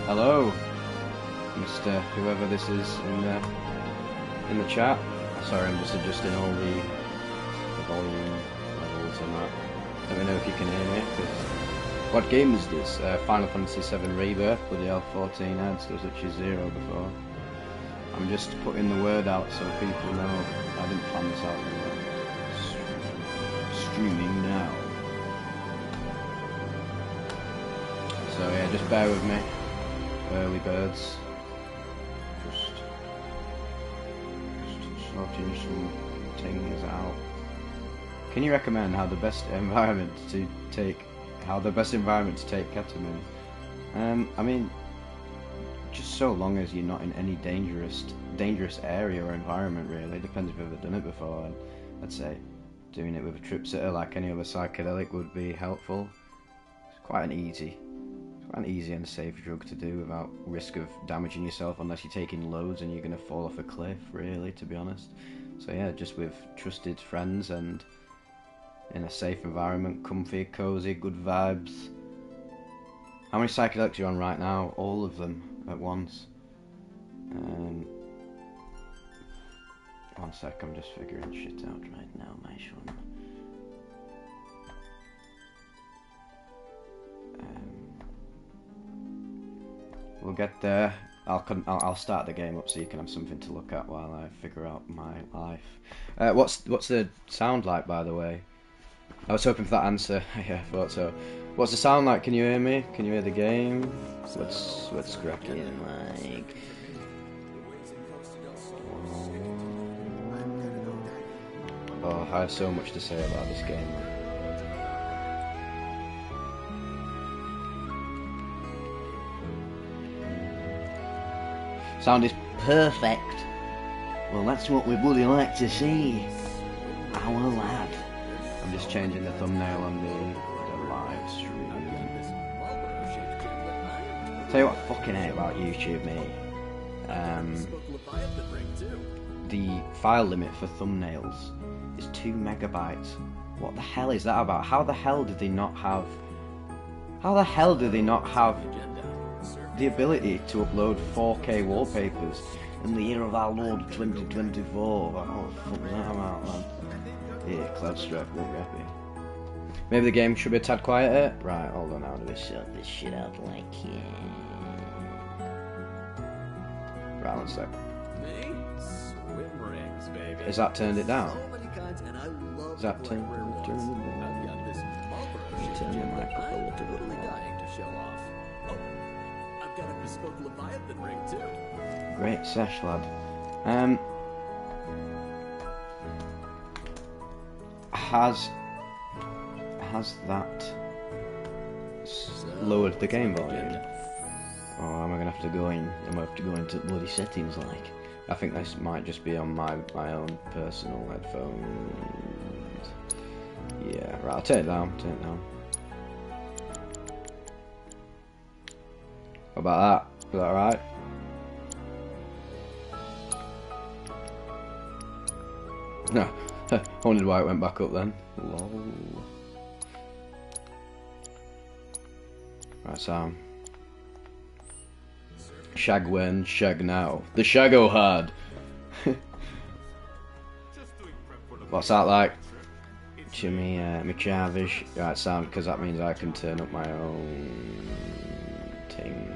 Hello, Mr. Whoever this is in the chat. Sorry, I'm just adjusting all the volume levels and that. Let me know if you can hear me. What game is this? Final Fantasy VII Rebirth, bloody hell, 14 ads, there was actually 0 before. I'm just putting the word out so people know. I didn't plan this out anyway. Streaming now. So yeah, just bear with me. Early birds. Just sorting some things out. Can you recommend how the best environment to take ketamine? I mean, just so long as you're not in any dangerous area or environment, really. It depends if you've ever done it before. And I'd say doing it with a trip sitter like any other psychedelic would be helpful. It's quite an easy and safe drug to do without risk of damaging yourself, unless you're taking loads and you're going to fall off a cliff, really, to be honest. So yeah, just with trusted friends and in a safe environment, comfy, cozy, good vibes. How many psychedelics are you on right now? All of them at once. One sec, I'm just figuring shit out right now, my son. We'll get there. I'll start the game up so you can have something to look at while I figure out my life. What's the sound like, by the way? I was hoping for that answer. Yeah, I thought so. What's the sound like? Can you hear me? Can you hear the game? What's cracking like? Oh, I have so much to say about this game. Sound is perfect. Well, that's what we bloody like to see. Our lad. I'm just changing the thumbnail on the live stream. Tell you what I fucking hate about YouTube, mate. The file limit for thumbnails is 2 megabytes. What the hell is that about? How the hell do they not have the ability to upload 4K wallpapers in the year of our Lord 2024? Oh, fuck that about, man. Yeah, Cloud Strife won't be happy. Maybe the game should be a tad quieter? Right, hold on, how do we sort this shit out like here? Right, one sec. Is that turned it down? Is that turned it down? Turn your mic up a little bit more. Great sesh, lad. Has that lowered the game volume? Or am I gonna have to go in? Am I have to go into bloody settings like? I think this might just be on my own personal headphones. Yeah, right. I'll turn it down. What about that? Is that alright? No. I wondered why it went back up then. Lol. Right, so shag when, shag now. The shago hard. What's that like? Jimmy McChavish. Right, sound, because that means I can turn up my own thing.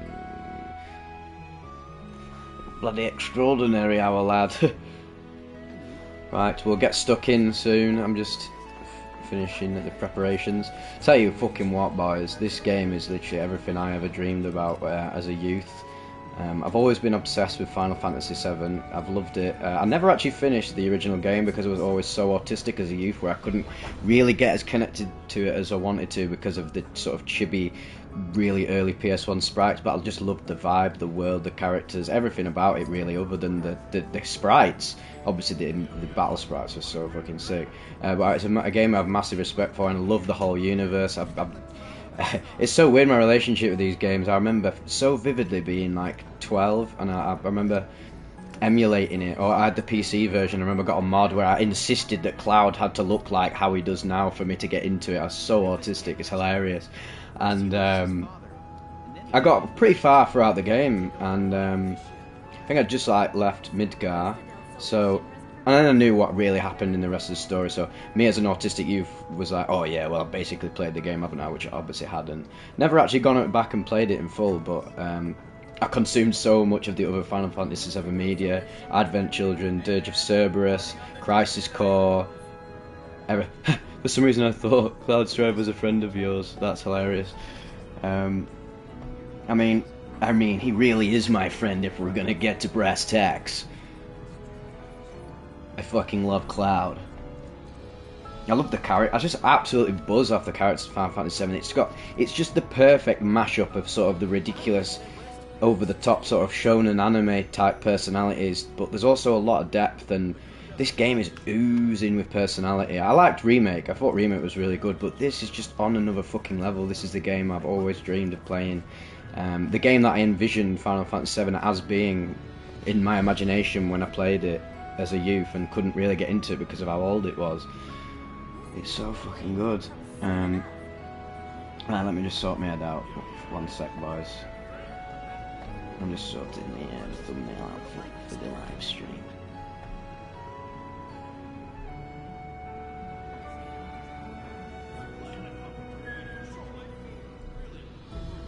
Bloody extraordinary, our lad. Right, we'll get stuck in soon. I'm just finishing the preparations. Tell you fucking what, boys, this game is literally everything I ever dreamed about as a youth. I've always been obsessed with Final Fantasy VII. I've loved it. I never actually finished the original game because I was always so autistic as a youth where I couldn't really get as connected to it as I wanted to because of the sort of chibi, really early PS1 sprites, but I just loved the vibe, the world, the characters, everything about it really, other than the sprites. Obviously the battle sprites are so fucking sick. But it's a game I have massive respect for and I love the whole universe. It's so weird, my relationship with these games. I remember so vividly being like 12 and I remember emulating it, or I had the PC version. I remember I got a mod where I insisted that Cloud had to look like how he does now for me to get into it. I was so autistic, it's hilarious. And I got pretty far throughout the game, and I think I just like left Midgar, so, and then I knew what really happened in the rest of the story. So me as an autistic youth was like, oh yeah, well, I've basically played the game, haven't I? Which I obviously hadn't. Never actually gone back and played it in full, but I consumed so much of the other Final Fantasy VII media: Advent Children, Dirge of Cerberus, Crisis Core. For some reason I thought Cloud Strife was a friend of yours. That's hilarious. I mean, he really is my friend if we're gonna get to brass tacks. I fucking love Cloud. I love the character. I just absolutely buzz off the characters of Final Fantasy VII. It's just the perfect mashup of sort of the ridiculous, over-the-top sort of shonen anime type personalities, but there's also a lot of depth, and this game is oozing with personality. I liked Remake. I thought Remake was really good, but this is just on another fucking level. This is the game I've always dreamed of playing. The game that I envisioned Final Fantasy VII as being in my imagination when I played it as a youth and couldn't really get into it because of how old it was. It's so fucking good. Right, let me just sort my head out. 1 sec, boys. I'm just sorting the thumbnail out for the live stream.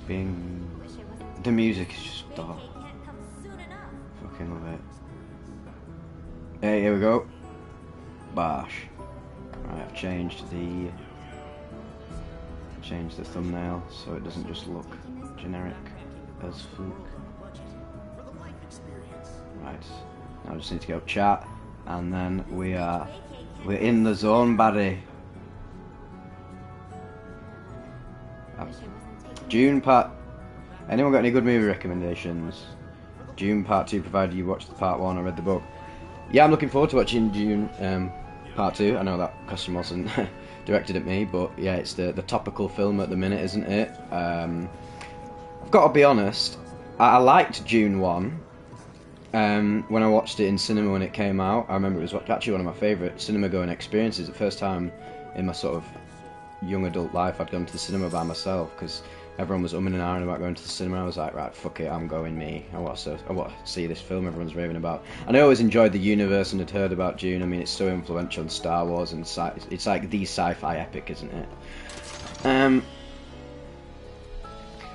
Bing. The music is just dull. Fucking love it. Hey, here we go. Bosh. Right, I've changed the thumbnail so it doesn't just look generic as fuck. Right, now I just need to go chat, and then we're in the zone, buddy. June part. Anyone got any good movie recommendations? June Part 2, provided you watched the Part 1 or read the book. Yeah, I'm looking forward to watching June Part 2. I know that question wasn't directed at me, but yeah, it's the topical film at the minute, isn't it? I've got to be honest, I liked June 1 when I watched it in cinema when it came out. I remember it was actually one of my favourite cinema going experiences. The first time in my sort of young adult life I'd gone to the cinema by myself, because everyone was umming and ahhing about going to the cinema. I was like, right, fuck it, I'm going me. I want to see this film everyone's raving about. And I always enjoyed the universe and had heard about Dune. I mean, it's so influential in Star Wars, and it's like the sci-fi epic, isn't it?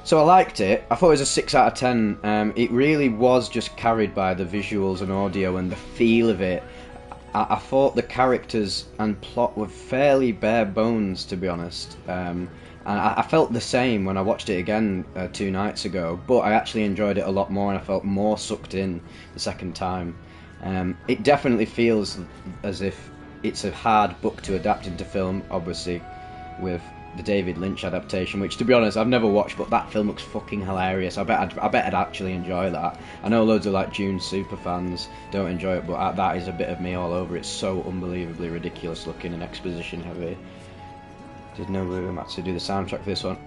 So I liked it. I thought it was a 6 out of 10. It really was just carried by the visuals and audio and the feel of it. I thought the characters and plot were fairly bare bones, to be honest. And I felt the same when I watched it again 2 nights ago, but I actually enjoyed it a lot more, and I felt more sucked in the second time. It definitely feels as if it's a hard book to adapt into film, obviously, with the David Lynch adaptation, which, to be honest, I've never watched, but that film looks fucking hilarious. I bet I'd actually enjoy that. I know loads of like Dune super fans don't enjoy it, but that is a bit of me all over. It's so unbelievably ridiculous looking and exposition heavy. Did know we were about to do the soundtrack for this one.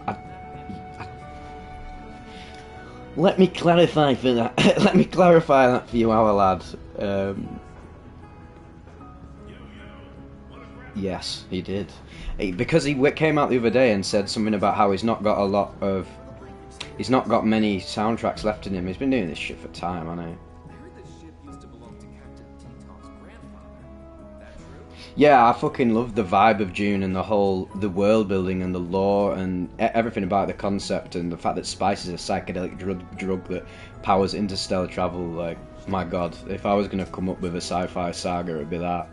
Let me clarify for that. Let me clarify that for you, our lad. Yes, he did. Because he came out the other day and said something about how he's not got many soundtracks left in him. He's been doing this shit for time, hasn't he? Yeah, I fucking love the vibe of Dune and the world building and the lore and everything about the concept, and the fact that spice is a psychedelic drug that powers interstellar travel. Like, my god, if I was going to come up with a sci-fi saga, it'd be that.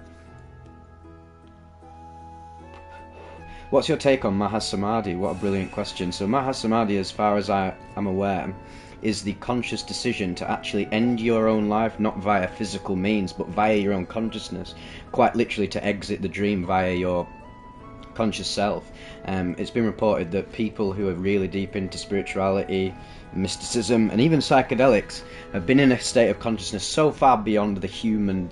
What's your take on Mahasamadhi? What a brilliant question. So Mahasamadhi, as far as I am aware, is the conscious decision to actually end your own life, not via physical means, but via your own consciousness. Quite literally to exit the dream via your conscious self. It's been reported that people who are really deep into spirituality, mysticism, and even psychedelics have been in a state of consciousness so far beyond the human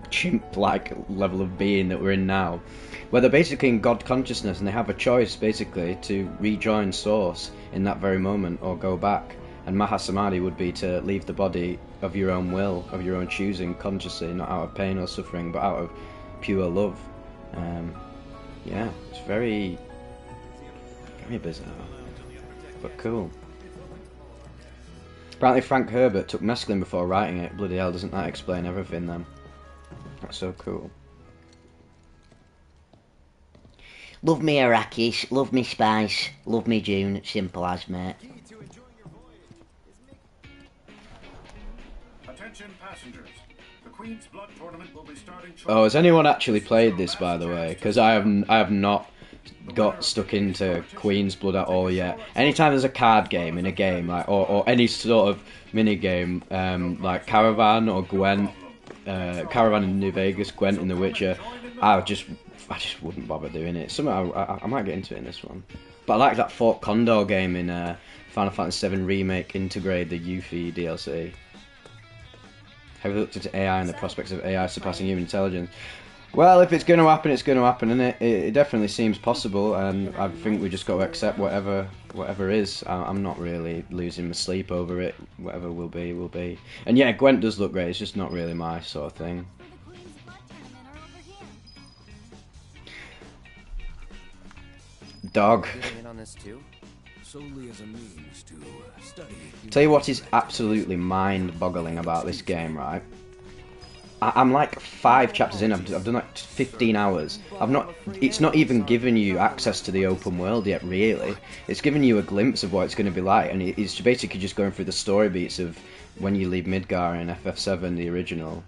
chimp-like level of being that we're in now, where they're basically in God consciousness, and they have a choice basically to rejoin source in that very moment or go back. And Mahasamadhi would be to leave the body of your own will, of your own choosing, consciously, not out of pain or suffering, but out of pure love. Yeah, it's very, very bizarre, but cool. Apparently Frank Herbert took mescaline before writing it. Bloody hell, doesn't that explain everything then? That's so cool. Love me Arrakis, love me spice, love me June, simple as, mate. Attention passengers. The Queen's Blood Tournament will be starting shortly. Oh, has anyone actually played this, by the way? Because I have not got stuck into Queen's Blood at all yet. Anytime there's a card game in a game, like or any sort of mini game, like Caravan or Gwent, Caravan in New Vegas, Gwent in The Witcher, I just wouldn't bother doing it. Somehow I might get into it in this one. But I like that Fort Condor game in Final Fantasy VII Remake Integrate, the Yuffie DLC. Have you looked into AI and the prospects of AI surpassing human intelligence? Well, if it's going to happen, it's going to happen, and it definitely seems possible, and I think we just got to accept whatever is. I'm not really losing my sleep over it. Whatever will be, will be. And yeah, Gwent does look great. It's just not really my sort of thing. Dog. Tell you what is absolutely mind-boggling about this game, right? I'm like 5 chapters in. I've done like 15 hours. It's not even given you access to the open world yet, really. It's given you a glimpse of what it's going to be like, and it's basically just going through the story beats of when you leave Midgar in FF7, the original.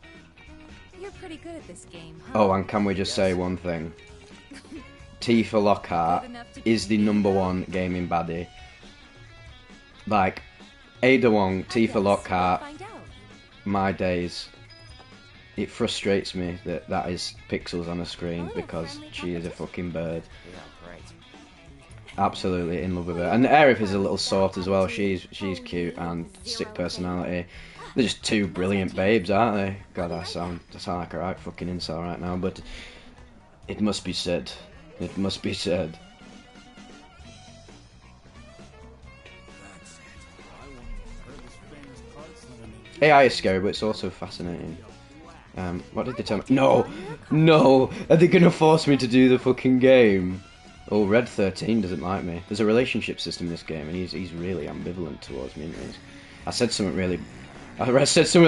You're pretty good at this game, huh? Oh, and can we just say one thing? Tifa Lockhart is the #1 gaming baddie. Like, Ada Wong, Tifa Lockhart, my days. It frustrates me that is pixels on a screen because she is a fucking bird. Absolutely in love with her. And Aerith is a little sort as well. She's cute and sick personality. They're just 2 brilliant babes, aren't they? God, I sound like a right fucking incel right now, but it must be said. It must be said. AI is scary, but it's also fascinating. What did they tell me? No! Are they gonna force me to do the fucking game? Oh, Red 13 doesn't like me. There's a relationship system in this game, and he's really ambivalent towards me. I said something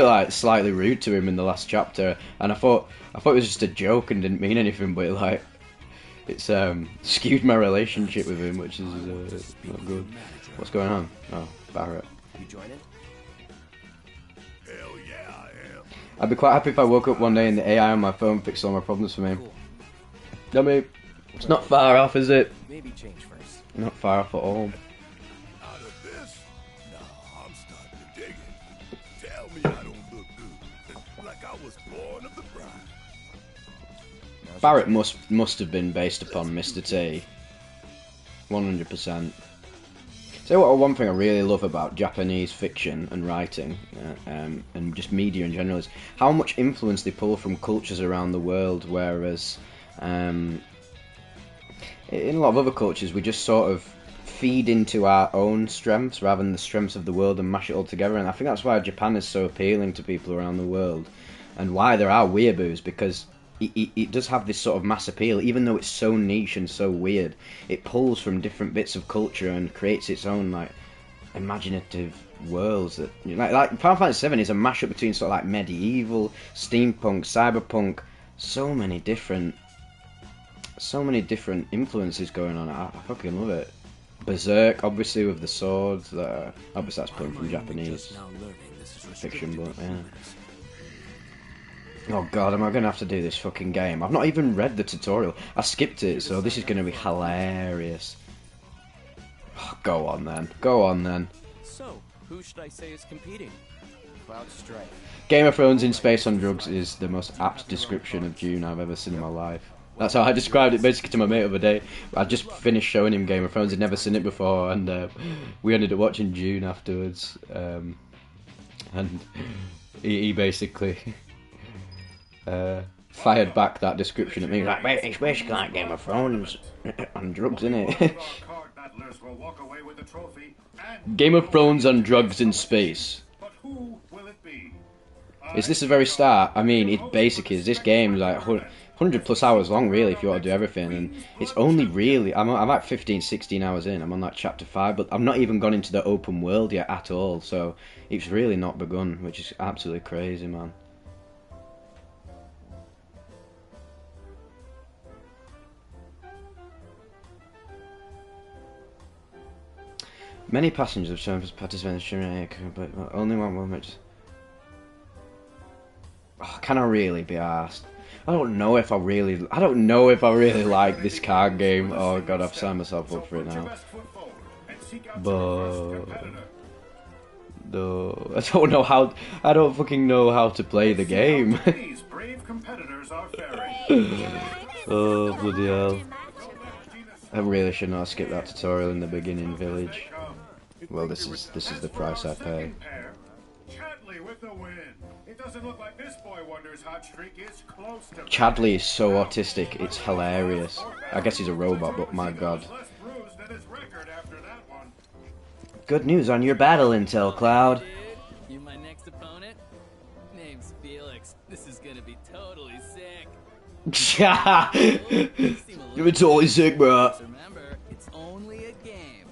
like slightly rude to him in the last chapter, and I thought it was just a joke and didn't mean anything, but like it's skewed my relationship with him, which is not good. What's going on? Oh, Barrett. You joining? Hell yeah, I am. I'd be quite happy if I woke up one day and the AI on my phone fixed all my problems for me. I mean, it's not far off, is it? Maybe change first. Not far off at all. Out of this? No, I'm starting to dig it. Tell me I don't look good. Like I was born of the bride. Barrett must have been based upon Mr. T. 100%. So what one thing I really love about Japanese fiction and writing, and just media in general, is how much influence they pull from cultures around the world, whereas in a lot of other cultures we just sort of feed into our own strengths rather than the strengths of the world and mash it all together. And I think that's why Japan is so appealing to people around the world, and why there are weeaboos, because it does have this sort of mass appeal. Even though it's so niche and so weird, it pulls from different bits of culture and creates its own like imaginative worlds. That like Final Fantasy VII is a mashup between sort of like medieval, steampunk, cyberpunk, so many different influences going on. I fucking love it. Berserk, obviously, with the swords. Obviously that's pulling from Japanese fiction, but yeah. Oh god, am I going to have to do this fucking game? I've not even read the tutorial. I skipped it, so this is going to be hilarious. Oh, go on then. So, who should I say is competing? Cloud Strife. Game of Thrones in Space on Drugs is the most apt description of June I've ever seen in my life. That's how I described it basically to my mate the other day. I just finished showing him Game of Thrones, he'd never seen it before, and we ended up watching June afterwards. And he basically fired back that description at me, like, mate, it's basically like Game of Thrones on drugs, innit? Game of Thrones on drugs in space. But who will it be? Is this the very start? I mean, it basically is. This game, like, 100+ hours long, really, if you want to do everything. And it's only really, I'm like 15, 16 hours in. I'm on like chapter 5, but I've not even gone into the open world yet at all. So it's really not begun, which is absolutely crazy, man. Many passengers have shown participants in the but only one moment. Oh, can I really be asked? I don't know if I really like this card game. Oh god, I've signed myself up for it now. But no, I don't know how. I don't fucking know how to play the game. Oh bloody hell! I really should not have skipped that tutorial in the beginning village. Well, this is the price I pay. Chadley is so autistic, it's hilarious. I guess he's a robot, but my god. Good news on your battle intel, Cloud. You my next opponent? Name's Felix. This is gonna be totally sick. You're totally sick, bro. Remember, it's only a game.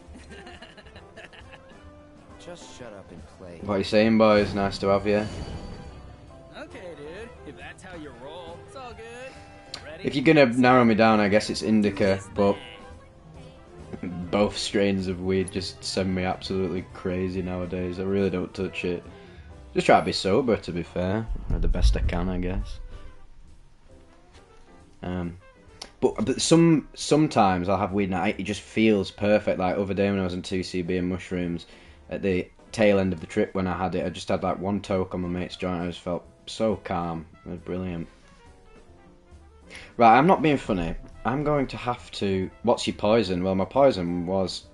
Just shut up and play. What are you saying, boys? Nice to have you. Okay, dude. If that's how you roll, it's all good. Ready? If you're gonna narrow me down, I guess it's indica, but both strains of weed just send me absolutely crazy nowadays. I really don't touch it. Just try to be sober, to be fair, or the best I can, I guess. But sometimes I'll have weed and it just feels perfect. Like other day when I was on 2CB and mushrooms, at the tail end of the trip when I had it, I just had like one toke on my mate's joint. I just felt so calm. It was brilliant. Right, I'm not being funny. I'm going to have to. What's your poison? Well, my poison was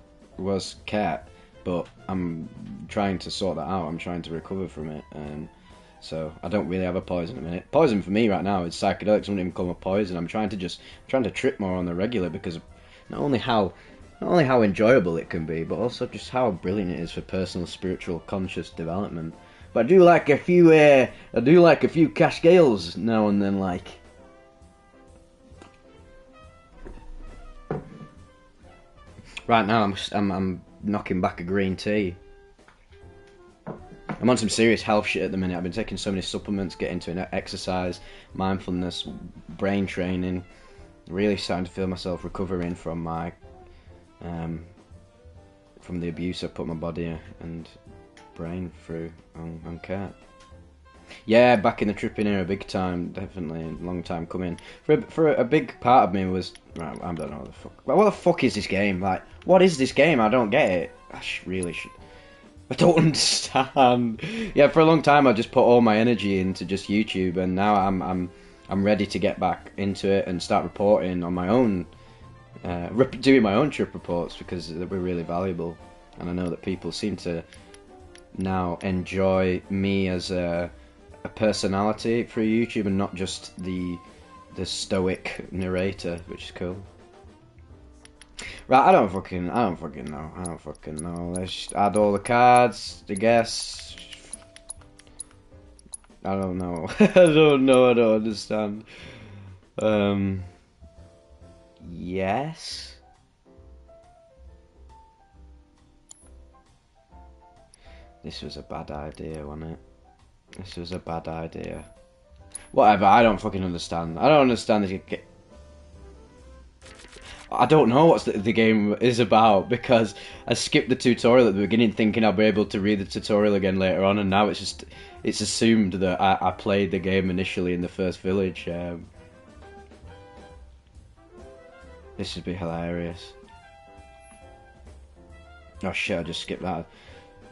cat, but I'm trying to sort that out. I'm trying to recover from it. So I don't really have a poison at the minute. Poison for me right now is psychedelics. I wouldn't even call them a poison. I'm trying to trip more on the regular because of not only how enjoyable it can be, but also just how brilliant it is for personal, spiritual, conscious development. But I do like a few cascales now and then, like. Right now, I'm knocking back a green tea. I'm on some serious health shit at the minute. I've been taking so many supplements, getting into exercise, mindfulness, brain training. Really starting to feel myself recovering from my from the abuse I put my body and brain through on cat. Yeah, back in the tripping era, big time, definitely, long time coming. For a big part of me was, right, I don't know what the fuck. What the fuck is this game? Like, what is this game? I don't get it. Really should. I don't understand. Yeah, for a long time I just put all my energy into just YouTube, and now I'm ready to get back into it and start reporting on my own, doing my own trip reports because they're really valuable, and I know that people seem to now enjoy me as a personality through YouTube and not just the stoic narrator, which is cool. Right, I don't fucking know. Let's just add all the cards, I guess. I don't know. I don't understand. Yes. This was a bad idea, wasn't it? This was a bad idea. Whatever, I don't fucking understand. I don't understand this. I don't know what the game is about because I skipped the tutorial at the beginning thinking I'll be able to read the tutorial again later on, and now it's assumed that I played the game initially in the first village. This should be hilarious. Oh shit, I just skipped that.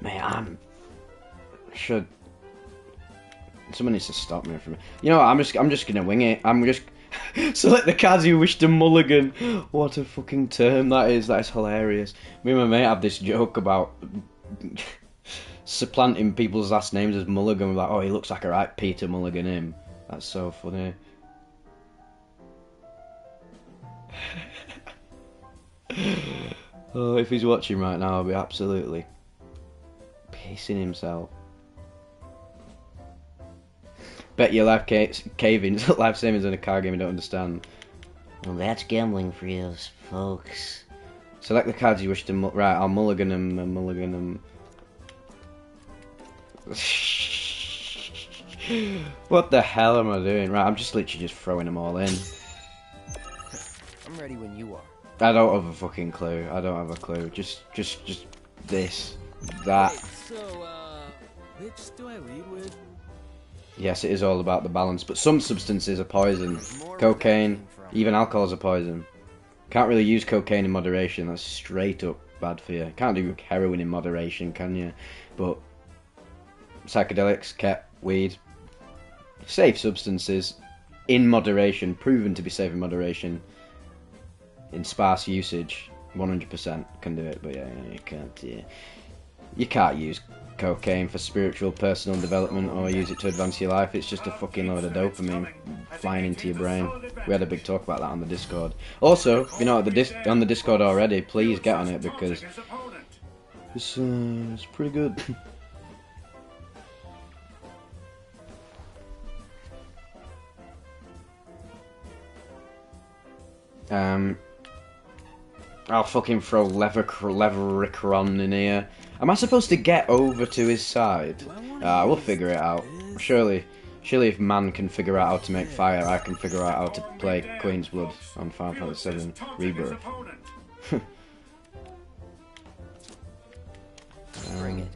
Man, someone needs to stop me from. You know what, I'm just gonna wing it. I'm just select the cards you wish to mulligan. What a fucking term that is. That is hilarious. Me and my mate have this joke about supplanting people's last names as Mulligan. We're like, oh, he looks like a right Peter Mulligan him. That's so funny. Oh, if he's watching right now, I'll be absolutely pissing himself. Bet your life life savings in a card game you don't understand. Well, that's gambling for you, folks. Select the cards you wish to right, I'll mulligan them. What the hell am I doing? Right, I'm just literally just throwing them all in. I'm ready when you are. I don't have a fucking clue. I don't have a clue. Just this, that. So, which do I lead with? Yes, it is all about the balance, but some substances are poison. Cocaine, even alcohol is a poison. Can't really use cocaine in moderation. That's straight up bad for you. Can't do heroin in moderation, can you? But psychedelics, ket, weed, safe substances in moderation, proven to be safe in moderation, in sparse usage, 100% can do it. But yeah, you can't. Yeah. You can't use cocaine for spiritual, personal development or use it to advance your life. It's just a fucking load of dopamine flying into your brain. We had a big talk about that on the Discord. Also, if you're not on the Discord already, please get on it because it's pretty good. I'll fucking throw Levericron in here. Am I supposed to get over to his side? We'll figure it out. Surely if man can figure out how to make fire, I can figure out how to play Queen's Blood on Final Fantasy VII Rebirth. Bring it.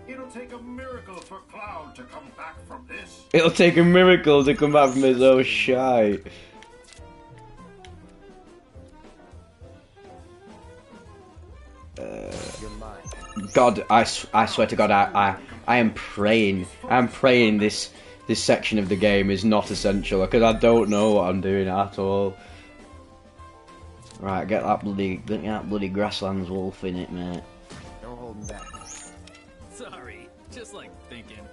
It'll take a miracle for Cloud to come back from this. It'll take a miracle to come back from his own shite. God, I swear to God, I am praying. I'm praying this section of the game is not essential because I don't know what I'm doing at all. Right, get that bloody grasslands wolf in it, mate. No holding back. Sorry, just like thinking.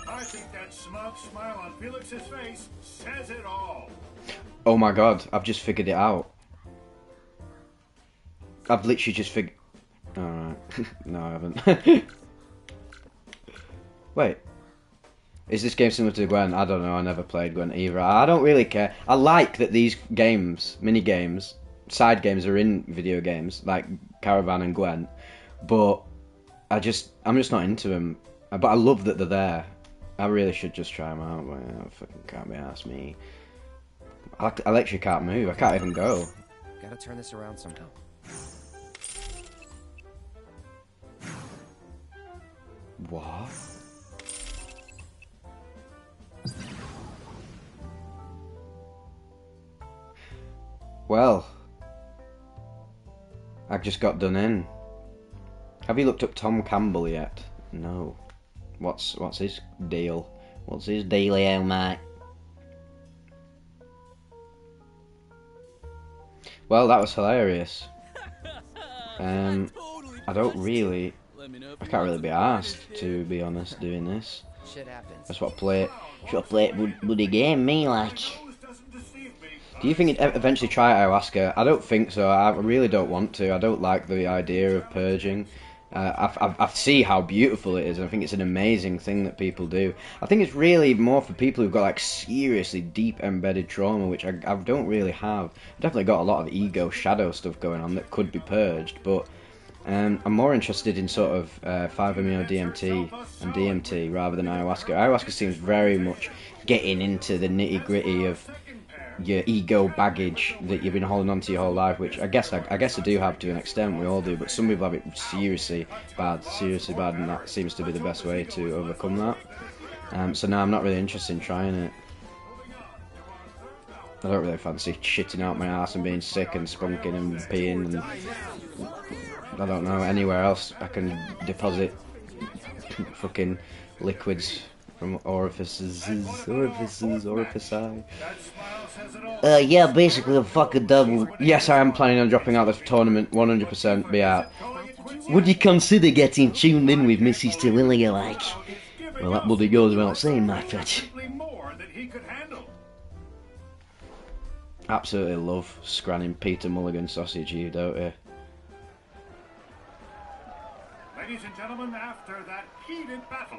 I think that smug smile on Felix's face says it all. Oh my God, I've just figured it out. I've literally just figured... Alright. No, I haven't. Wait. Is this game similar to Gwen? I don't know, I never played Gwen either. I don't really care. I like that these games, mini-games, side games are in video games, like Caravan and Gwen, but I'm just not into them. But I love that they're there. I really should just try them out, but I fucking can't be asked me. I literally can't move, I can't even go. Gotta turn this around somehow. What? Well, I just got done in. Have you looked up Tom Campbell yet? No. What's his deal? What's his dealio, mate? Well, that was hilarious. I don't really... I can't really be asked, to be honest, doing this. Shit happens. That's what play it. Should I play it bloody game, me, like? Do you think you'd eventually try ayahuasca? I don't think so. I really don't want to. I don't like the idea of purging. I see how beautiful it is, and I think it's an amazing thing that people do. I think it's really more for people who've got like seriously deep embedded trauma, which I don't really have. I've definitely got a lot of ego shadow stuff going on that could be purged, but I'm more interested in sort of 5-MeO DMT and DMT rather than ayahuasca. Ayahuasca seems very much getting into the nitty gritty of your ego baggage that you've been holding on to your whole life, which I guess I do have to an extent. We all do, but some people have it seriously bad, and that seems to be the best way to overcome that. So now I'm not really interested in trying it. I don't really fancy shitting out my ass and being sick and spunking and peeing and I don't know anywhere else I can deposit fucking liquids from orifici. Yeah, basically a fucking double. Yes, I am planning on dropping out the tournament 100%. Be out. Would you consider getting tuned in with Mrs. Terwilliger, like? Well, that bloody goes without saying, my friend. Absolutely love scranning Peter Mulligan sausage, you don't you? Ladies and gentlemen, after that heated battle,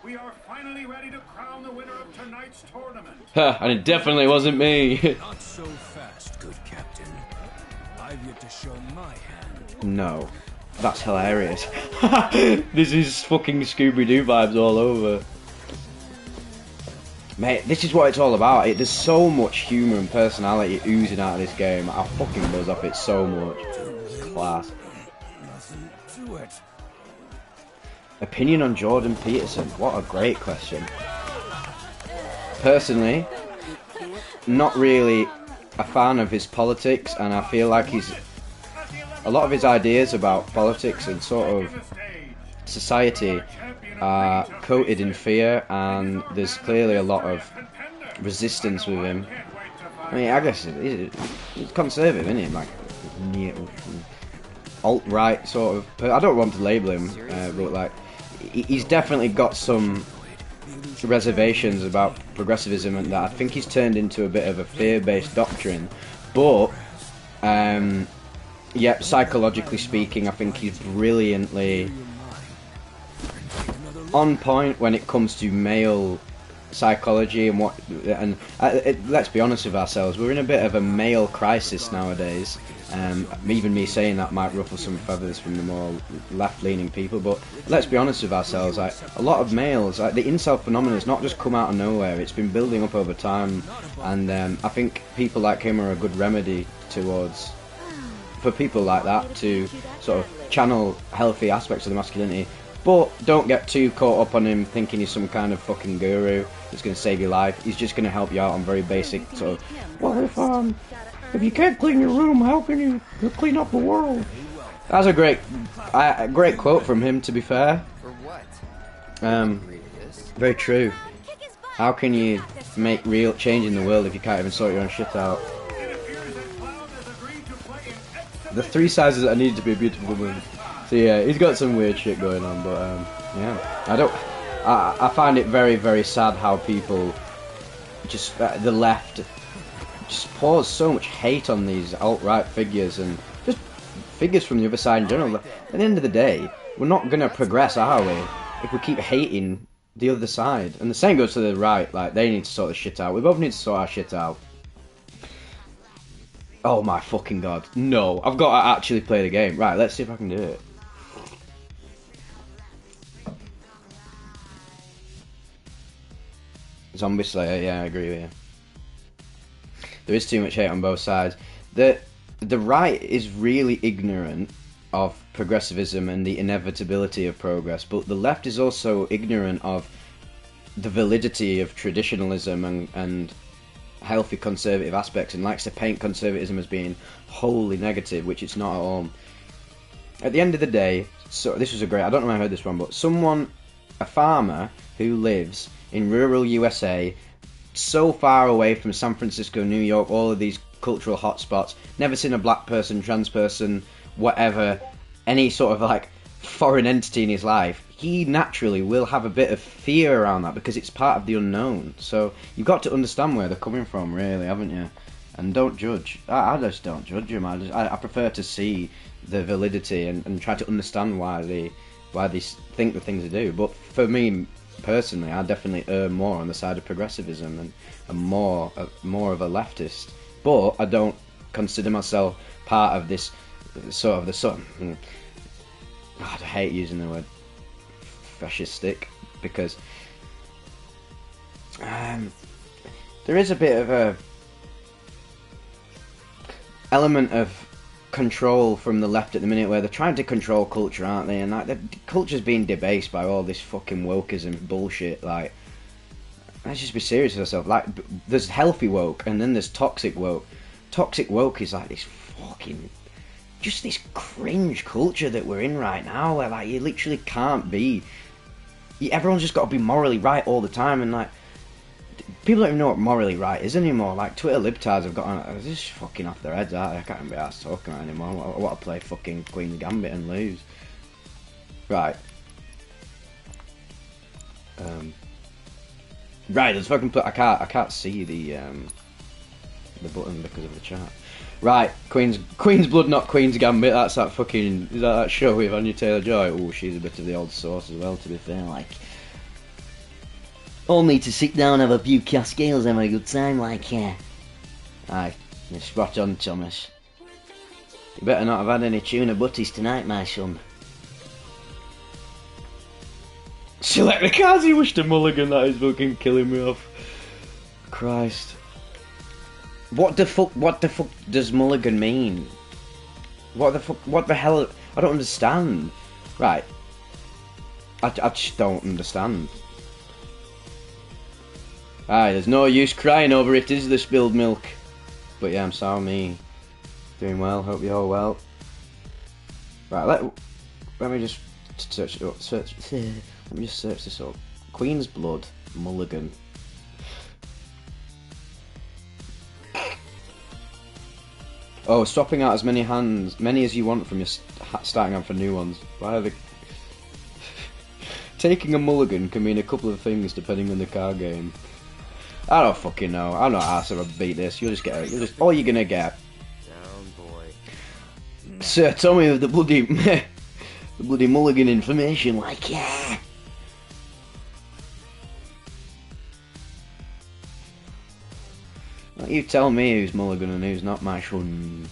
we are finally ready to crown the winner of tonight's tournament. And it definitely wasn't me. Not so fast, good captain. I've yet to show my hand. No. That's hilarious. This is fucking Scooby-Doo vibes all over. Mate, this is what it's all about. There's so much humour and personality oozing out of this game. I fucking buzz off it so much. Class. Nothing to it. Opinion on Jordan Peterson? What a great question. Personally, not really a fan of his politics, and I feel like a lot of his ideas about politics and sort of society are coated in fear, and there's clearly a lot of resistance with him. I mean, I guess he's conservative, isn't he? Like alt-right sort of. I don't want to label him, but like he's definitely got some reservations about progressivism, and that I think he's turned into a bit of a fear-based doctrine. But yeah, psychologically speaking, I think he's brilliantly on point when it comes to male psychology and let's be honest with ourselves, we're in a bit of a male crisis nowadays. Even me saying that might ruffle some feathers from the more left-leaning people, but let's be honest with ourselves, like, a lot of males, like, the incel phenomenon has not just come out of nowhere, it's been building up over time, and I think people like him are a good remedy for people like that to sort of channel healthy aspects of the masculinity. But don't get too caught up on him thinking he's some kind of fucking guru that's going to save your life. He's just going to help you out on very basic sort of, well, if you can't clean your room, how can you clean up the world? That's a great quote from him, to be fair. For what? Very true. How can you make real change in the world if you can't even sort your own shit out? The 3 sizes that I need to be a beautiful woman. So yeah, he's got some weird shit going on, but yeah, I find it very, very sad how people just the left just pours so much hate on these alt-right figures and just figures from the other side in general. At the end of the day, we're not gonna progress, are we, if we keep hating the other side? And the same goes to the right. Like, they need to sort the shit out. We both need to sort our shit out. Oh my fucking god. No, I've got to actually play the game. Right, let's see if I can do it. Zombie Slayer, yeah, I agree with you. There is too much hate on both sides. The right is really ignorant of progressivism and the inevitability of progress, but the left is also ignorant of the validity of traditionalism and healthy conservative aspects, and likes to paint conservatism as being wholly negative, which it's not at all. At the end of the day, so this was I don't know if I heard this wrong, but a farmer who lives in rural USA, so far away from San Francisco, New York, all of these cultural hotspots, never seen a black person, trans person, whatever, any sort of like foreign entity in his life, he naturally will have a bit of fear around that because it's part of the unknown. So you've got to understand where they're coming from, really, haven't you? And don't judge. I just don't judge them. I prefer to see the validity and try to understand why they think the things they do. But for me personally, I definitely err more on the side of progressivism and more of a leftist. But I don't consider myself part of this sort of God, I hate using the word fascistic, because there is a bit of a element of control from the left at the minute, where they're trying to control culture, aren't they? And like, the culture's being debased by all this fucking wokeism bullshit. Like, let's just be serious with ourselves. Like, there's healthy woke, and then there's toxic woke. Toxic woke is like this fucking, just this cringe culture that we're in right now, where like you literally can't be. Everyone's just got to be morally right all the time, and like, people don't even know what morally right is anymore. Like, Twitter libtards have got on, they're just fucking off their heads, aren't they? I can't even be arsed talking about it anymore. I want to play fucking Queen's Gambit and lose. Right. Right, let's fucking play. I can't see the the button because of the chat. Right, Queen's Blood, not Queen's Gambit. That's that fucking, is that show with Anya Taylor-Joy? Oh, she's a bit of the old sauce as well, to be fair. Like, all need to sit down, have a few cascales, have a good time, like, yeah. Aye, you're spot on, Thomas. You better not have had any tuna butties tonight, my son. Select the cards you wish to mulligan. That is fucking killing me off. Christ. What the fuck does mulligan mean? What the hell? I don't understand. Right. I just don't understand. Aye, there's no use crying over it, is the spilled milk? But yeah, I'm sorry, me. Doing well, hope you're all well. Right, let me just search it up. Let me just search this up. Queen's Blood, mulligan. Oh, swapping out as many as you want from your starting out for new ones. Why are they... Taking a mulligan can mean a couple of things depending on the card game. I don't fucking know. I'm not arsed if I beat this. You'll just get it. All you're gonna get. Down, boy. Sir Tommy with the bloody... the bloody mulligan information, like, yeah. You tell me who's mulligan and who's not, my son.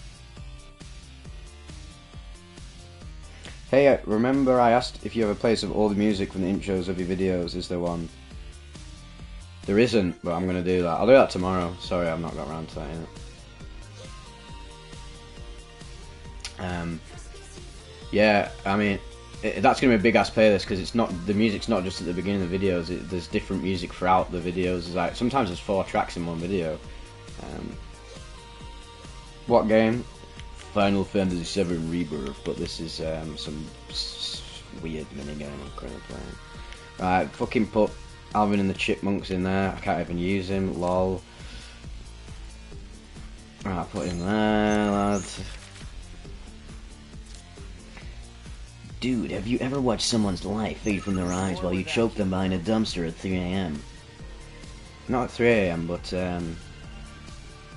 Hey, remember I asked if you have a place of all the music from the intros of your videos. Is there one? There isn't, but I'm going to do that. I'll do that tomorrow. Sorry, I've not got around to that yet. Yeah, I mean, that's going to be a big ass playlist because it's not, the music's not just at the beginning of the videos. There's different music throughout the videos. There's like, sometimes there's 4 tracks in one video. What game? Final Fantasy VII Rebirth, but this is some weird minigame I'm currently playing. Right, fucking put Alvin and the Chipmunks in there. I can't even use him, lol. Right, put him there, lad. Dude, have you ever watched someone's life fade from their eyes while you choke them behind a dumpster at 3 AM? Not at 3 AM, but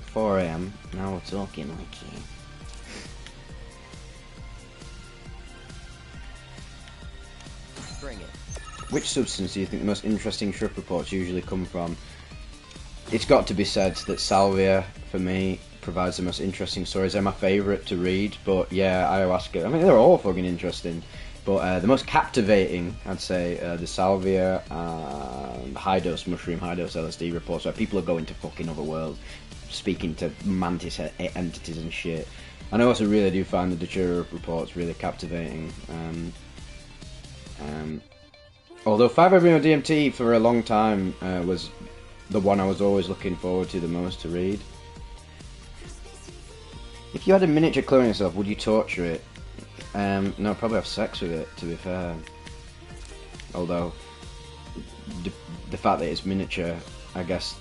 4 AM. Now we're talking, like, yeah. Bring it. Which substance do you think the most interesting shrimp reports usually come from? It's got to be said that salvia, for me, provides the most interesting stories. They're my favourite to read, but yeah, ayahuasca, I mean, they're all fucking interesting. But the most captivating, I'd say, the salvia and high-dose mushroom, high-dose LSD reports, where people are going to fucking other worlds, speaking to mantis entities and shit. And I also really do find the Datura reports really captivating. Although 5-Every DMT for a long time was the one I was always looking forward to the most to read. If you had a miniature clone yourself, would you torture it? No, probably have sex with it, to be fair. Although, the fact that it's miniature, I guess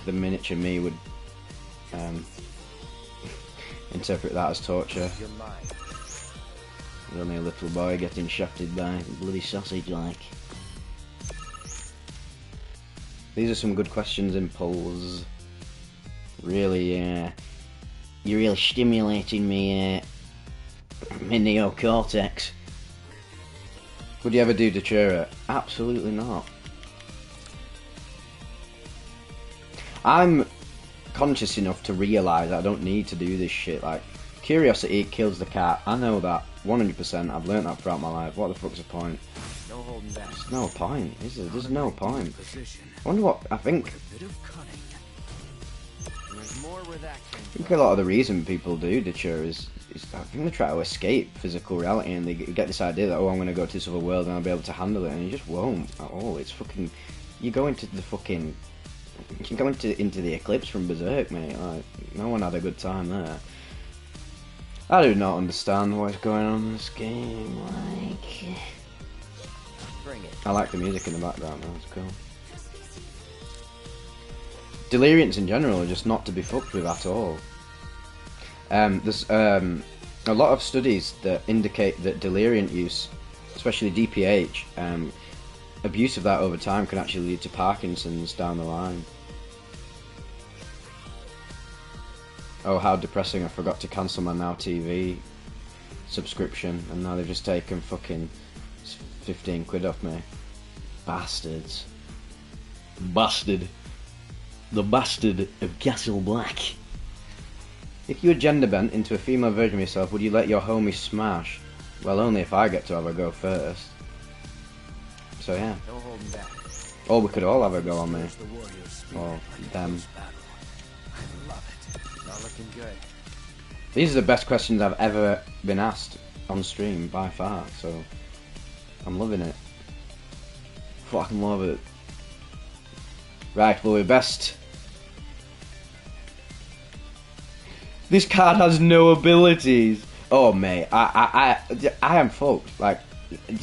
the miniature me would interpret that as torture. You're mine. There's only a little boy getting shafted by bloody sausage, like. These are some good questions in polls. Really, you're really stimulating me, my neocortex. Would you ever do Datura? Absolutely not. I'm conscious enough to realise I don't need to do this shit. Like, curiosity kills the cat. I know that 100%. I've learnt that throughout my life. What the fuck's the point? No holding back. There's no point, is there? There's no point. Position. I wonder what, I think A bit of cunning. There's more where that came I think a lot of the reason people do Datura is I think they try to escape physical reality and they get this idea that, oh, I'm going to go to this other world and I'll be able to handle it, and you just won't at all. It's fucking, you go into the fucking, you go into the eclipse from Berserk, mate. Like, no one had a good time there. I do not understand what is going on in this game. Like, Bring it. I like the music in the background, though. It's cool. Deliriants in general are just not to be fucked with at all. There's a lot of studies that indicate that deliriant use, especially DPH, abuse of that over time can actually lead to Parkinson's down the line. oh how depressing, I forgot to cancel my Now TV subscription, and now they've just taken fucking 15 quid off me. Bastards. Bastard. The bastard of Castle Black. If you were gender bent into a female version of yourself, would you let your homie smash? Well, only if I get to have a go first. So yeah. No holding back. Or we could all have a go on me. The warrior's spirit. Or them. I love it. Not looking good. These are the best questions I've ever been asked on stream by far, so I'm loving it. Fucking love it. Right, well, we're best. This card has no abilities. Oh mate, I am fucked. Like, I'm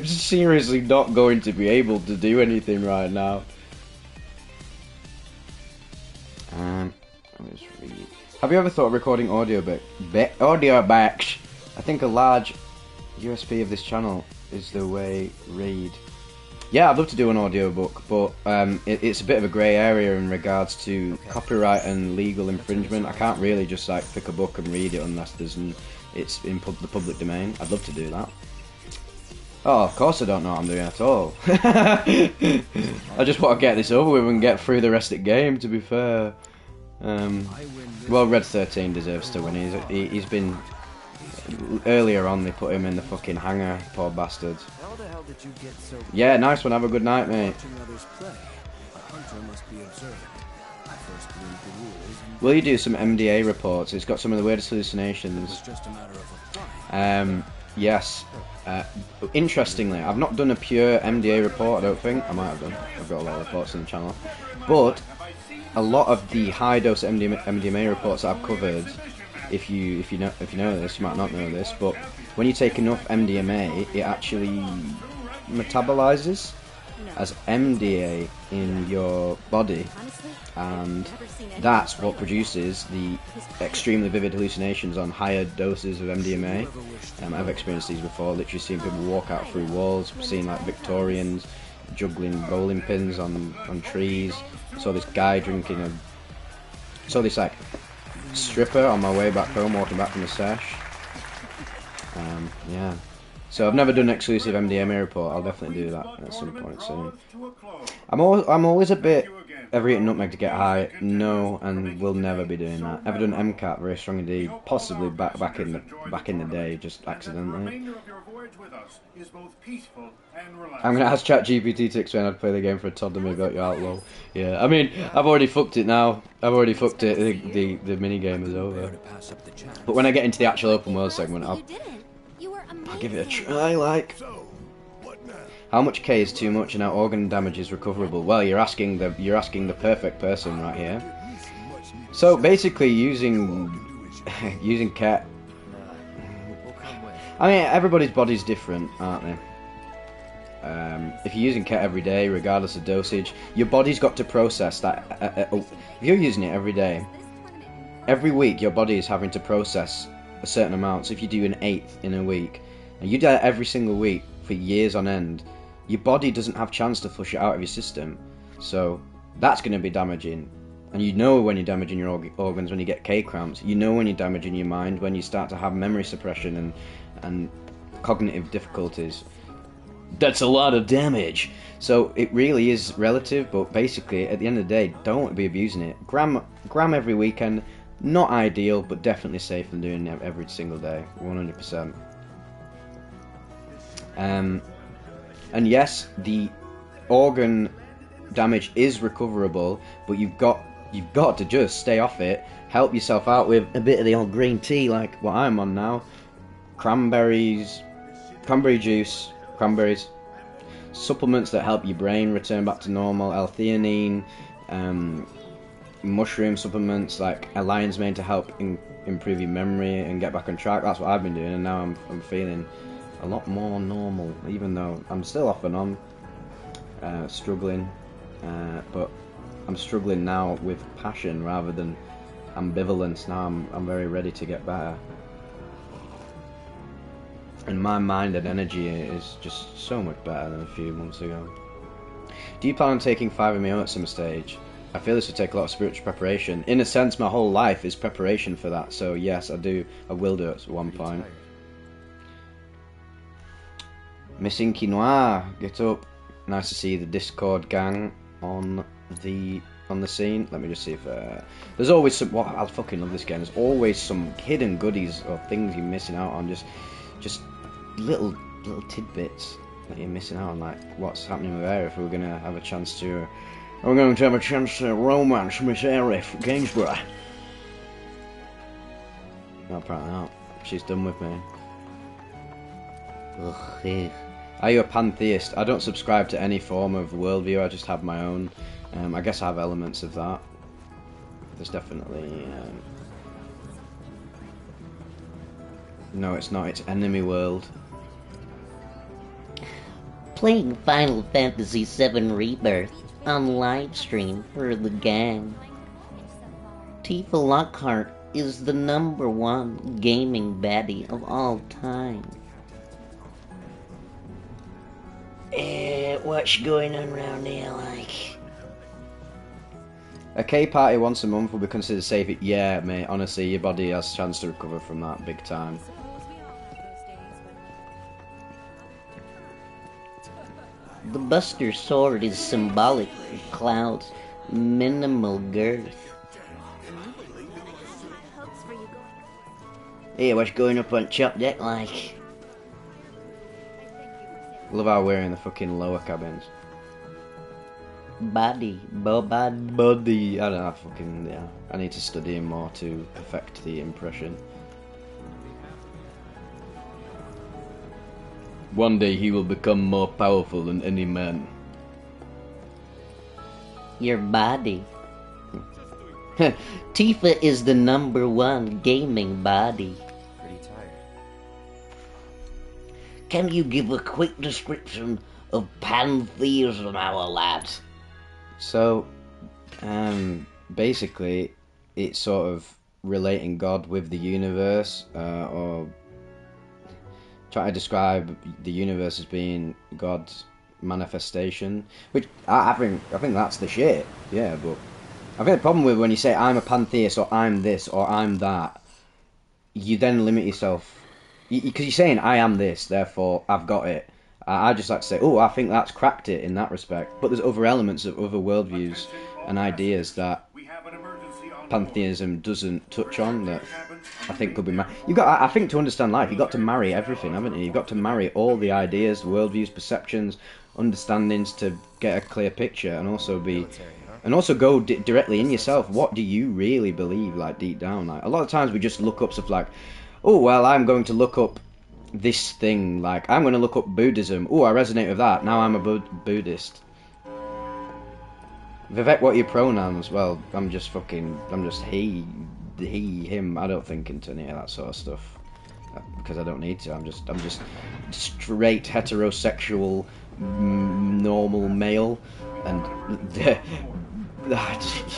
seriously not going to be able to do anything right now. Let's read. Have you ever thought of recording audio backs? I think a large USP of this channel is the way read. Yeah, I'd love to do an audiobook, but it's a bit of a grey area in regards to copyright and legal infringement. I can't really just like pick a book and read it unless it's in the public domain. I'd love to do that. Oh, of course I don't know what I'm doing at all. I just want to get this over with and get through the rest of the game, to be fair. Well, Red 13 deserves to win. He's been... Earlier on, they put him in the fucking hangar, poor bastard. How the hell did you get so Yeah, nice one. Have a good night, mate. watching others play? A hunter must be observant. I first learned the rules and Will you do some MDA reports? It's got some of the weirdest it was hallucinations. just a matter of applying. Yes. Interestingly, I've not done a pure MDA report, I don't think. I might have done. I've got a lot of reports on the channel. But a lot of the high dose MDMA reports that I've covered, if you know this, you might not know this, but when you take enough MDMA, it actually metabolizes as MDA in your body, and that's what produces the extremely vivid hallucinations on higher doses of MDMA. I've experienced these before, literally seeing people walk out through walls, seeing like Victorians juggling bowling pins on trees. Saw this guy saw this like stripper on my way back home, walking back from the Sesh. Yeah. So I've never done an exclusive MDMA report. I'll definitely do that at some point soon. I'm always a bit ever eating nutmeg to get high. No, and will never be doing that. Ever done MCAT? Very strong indeed. Possibly back in the day, just accidentally. I'm gonna ask ChatGPT to explain how to play the game for a toddler. Maybe got you out low. Yeah, I mean, I've already fucked it now. I've already fucked it. The mini game is over. But when I get into the actual open world segment, I'll give it a try. Like, So, what now? how much K is too much and how organ damage is recoverable? Well, you're asking the perfect person right here. So basically, using ket. We'll come with. I mean, everybody's body's different, aren't they? If you're using ket every day, regardless of dosage, your body's got to process that. If you're using it every day, every week your body is having to process a certain amount. So if you do an eighth in a week, and you do that every single week for years on end, your body doesn't have chance to flush it out of your system. So that's going to be damaging. And you know when you're damaging your organs when you get K cramps. You know when you're damaging your mind when you start to have memory suppression and cognitive difficulties. That's a lot of damage. So it really is relative, but basically at the end of the day, don't be abusing it. Gram every weekend, not ideal, but definitely safe than doing it every single day, 100%. And yes, the organ damage is recoverable, but you've got to just stay off it. Help yourself out with a bit of the old green tea, like what I'm on now. Cranberry juice, cranberries, supplements that help your brain return back to normal, L-theanine, mushroom supplements like a lion's mane to help improve your memory and get back on track. That's what I've been doing, and now I'm feeling a lot more normal, even though I'm still off and on, struggling, but I'm struggling now with passion rather than ambivalence. Now I'm very ready to get better. And my mind and energy is just so much better than a few months ago. Do you plan on taking 5MEO at some stage? I feel this would take a lot of spiritual preparation. In a sense, my whole life is preparation for that. So yes, I will do it at one point. Missing Quinoa, get up. Nice to see the Discord gang on the scene. Let me just see if there's always some. What I fucking love this game. There's always some hidden goodies or things you're missing out on. Just little tidbits that you're missing out on. Like what's happening with Aerith. We're gonna have a chance to. We're going to have a chance to romance Miss Aerith Gainsborough. No, apparently not. She's done with me. Ugh. Are you a pantheist? I don't subscribe to any form of worldview, I just have my own. I guess I have elements of that. There's definitely... No, it's not. It's enemy world. Playing Final Fantasy VII Rebirth on live stream for the gang. Tifa Lockhart is the #1 gaming baddie of all time. What's going on around here, like? A K party once a month will be considered safe. Yeah, mate, honestly, your body has a chance to recover from that big time. The Buster Sword is symbolic of Cloud's minimal girth. Hey, what's going up on Chop Deck like? Love how we're in the fucking lower cabins. Body. Body. I don't know, fucking, yeah. I need to study him more to perfect the impression. One day he will become more powerful than any man. Your body. Tifa is the #1 gaming body. Pretty tired. Can you give a quick description of pantheism, our lad? So, basically, it's sort of relating God with the universe, or try to describe the universe as being God's manifestation, which I think that's the shit. Yeah, but I think the problem with when you say I'm a pantheist or I'm this or I'm that, you then limit yourself because you're saying I am this, therefore I've got it. I just like to say, oh, I think that's cracked it in that respect. But there's other elements of other worldviews and ideas that pantheism doesn't touch on that I think could be I think to understand life, you've got to marry everything, haven't you? You've got to marry all the ideas, worldviews, perceptions, understandings to get a clear picture, and also go directly in yourself. What do you really believe, like deep down? Like a lot of times we just look up stuff like, oh well, I'm going to look up this thing, like I'm going to look up Buddhism. Oh, I resonate with that. Now I'm a Buddhist. Vivec, what are your pronouns? Well, I'm just he, him. I don't think into any of that sort of stuff because I don't need to. I'm just straight heterosexual normal male, and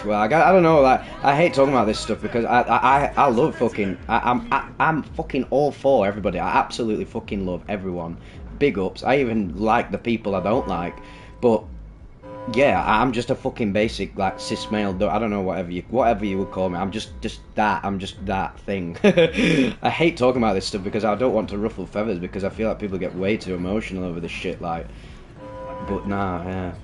well, I don't know. Like, I hate talking about this stuff because I love fucking. I'm fucking all for everybody. I absolutely fucking love everyone. Big ups. I even like the people I don't like, but yeah, I'm just a fucking basic like cis male. I don't know whatever you would call me. I'm just that. I'm just that thing. I hate talking about this stuff because I don't want to ruffle feathers because I feel like people get way too emotional over this shit. Like, but nah, yeah.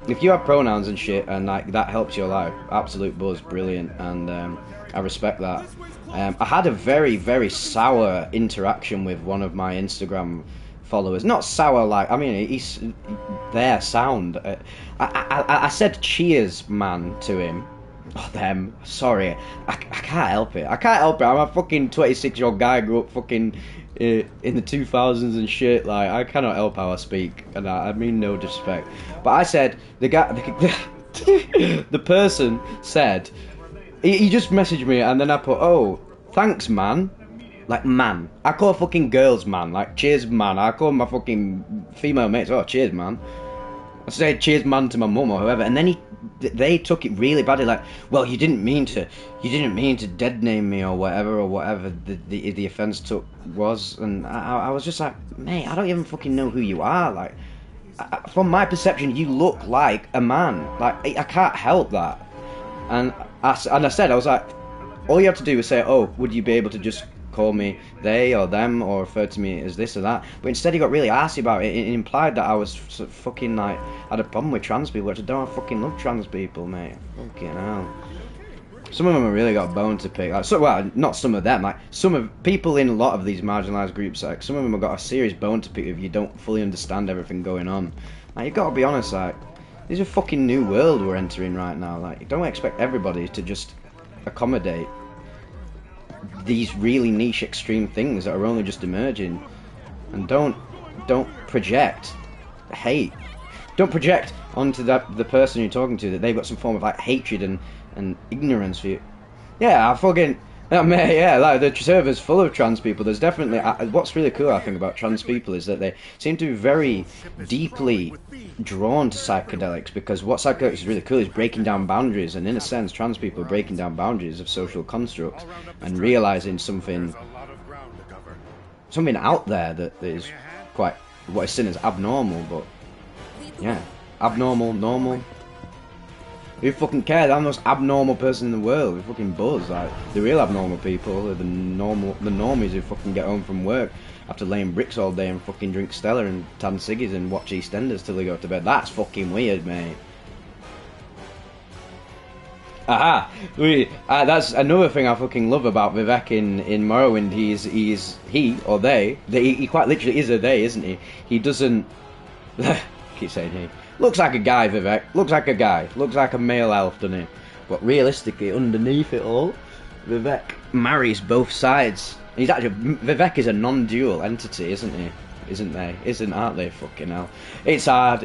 If you have pronouns and shit and like that helps your life, absolute buzz, brilliant, and I respect that. I had a very, very sour interaction with one of my Instagram followers. Not sour, like, I mean, he's their sound. I said cheers, man, to him. Oh, them. Sorry. I can't help it. I'm a fucking 26-year-old guy, grew up fucking in the 2000s and shit. Like, I cannot help how I speak, and I mean no disrespect. But I said, the person said, he just messaged me, and then I put, oh, thanks, man. Like, man. I call fucking girls, man. Like, cheers, man. I call my fucking female mates, oh, cheers, man. I said cheers, man, to my mum or whoever, and then they took it really badly. Like, well, you didn't mean to dead name me or whatever the offence was, and I was just like, mate, I don't even fucking know who you are. Like, from my perception, you look like a man. Like, I can't help that. And I said, I was like, all you have to do is say, oh, would you be able to just call me they or them or refer to me as this or that? But instead he got really arsey about it. It implied that I was fucking like, had a problem with trans people, which I don't fucking love trans people, mate. Fucking hell. Some of them have really got a bone to pick. Like, so, well, not some of them. Like some of people in a lot of these marginalised groups. Like some of them have got a serious bone to pick if you don't fully understand everything going on. Like you've got to be honest. Like this is a fucking new world we're entering right now. Like you don't expect everybody to just accommodate these really niche, extreme things that are only just emerging. And don't project hate. Don't project onto the person you're talking to that they've got some form of like hatred and ignorance for you. Yeah, I fucking like the server's full of trans people. There's definitely what's really cool I think about trans people is that they seem to be very deeply drawn to psychedelics, because what psychedelics is really cool is breaking down boundaries, and in a sense trans people are breaking down boundaries of social constructs and realizing something out there that is quite what is seen as abnormal, but yeah, abnormal, normal. Who fucking cares? I'm the most abnormal person in the world. We fucking buzz. Like the real abnormal people are the normies who fucking get home from work after laying bricks all day and fucking drink Stella and tan ciggies and watch EastEnders till they go to bed. That's fucking weird, mate. Aha! That's another thing I fucking love about Vivec in Morrowind. He or they. He quite literally is a they, isn't he? He doesn't. Keep saying he. Looks like a guy, Vivec. Looks like a guy. Looks like a male elf, doesn't he? But realistically, underneath it all, Vivec marries both sides. Vivec is a non-dual entity, isn't he? Aren't they? Fucking hell. It's hard.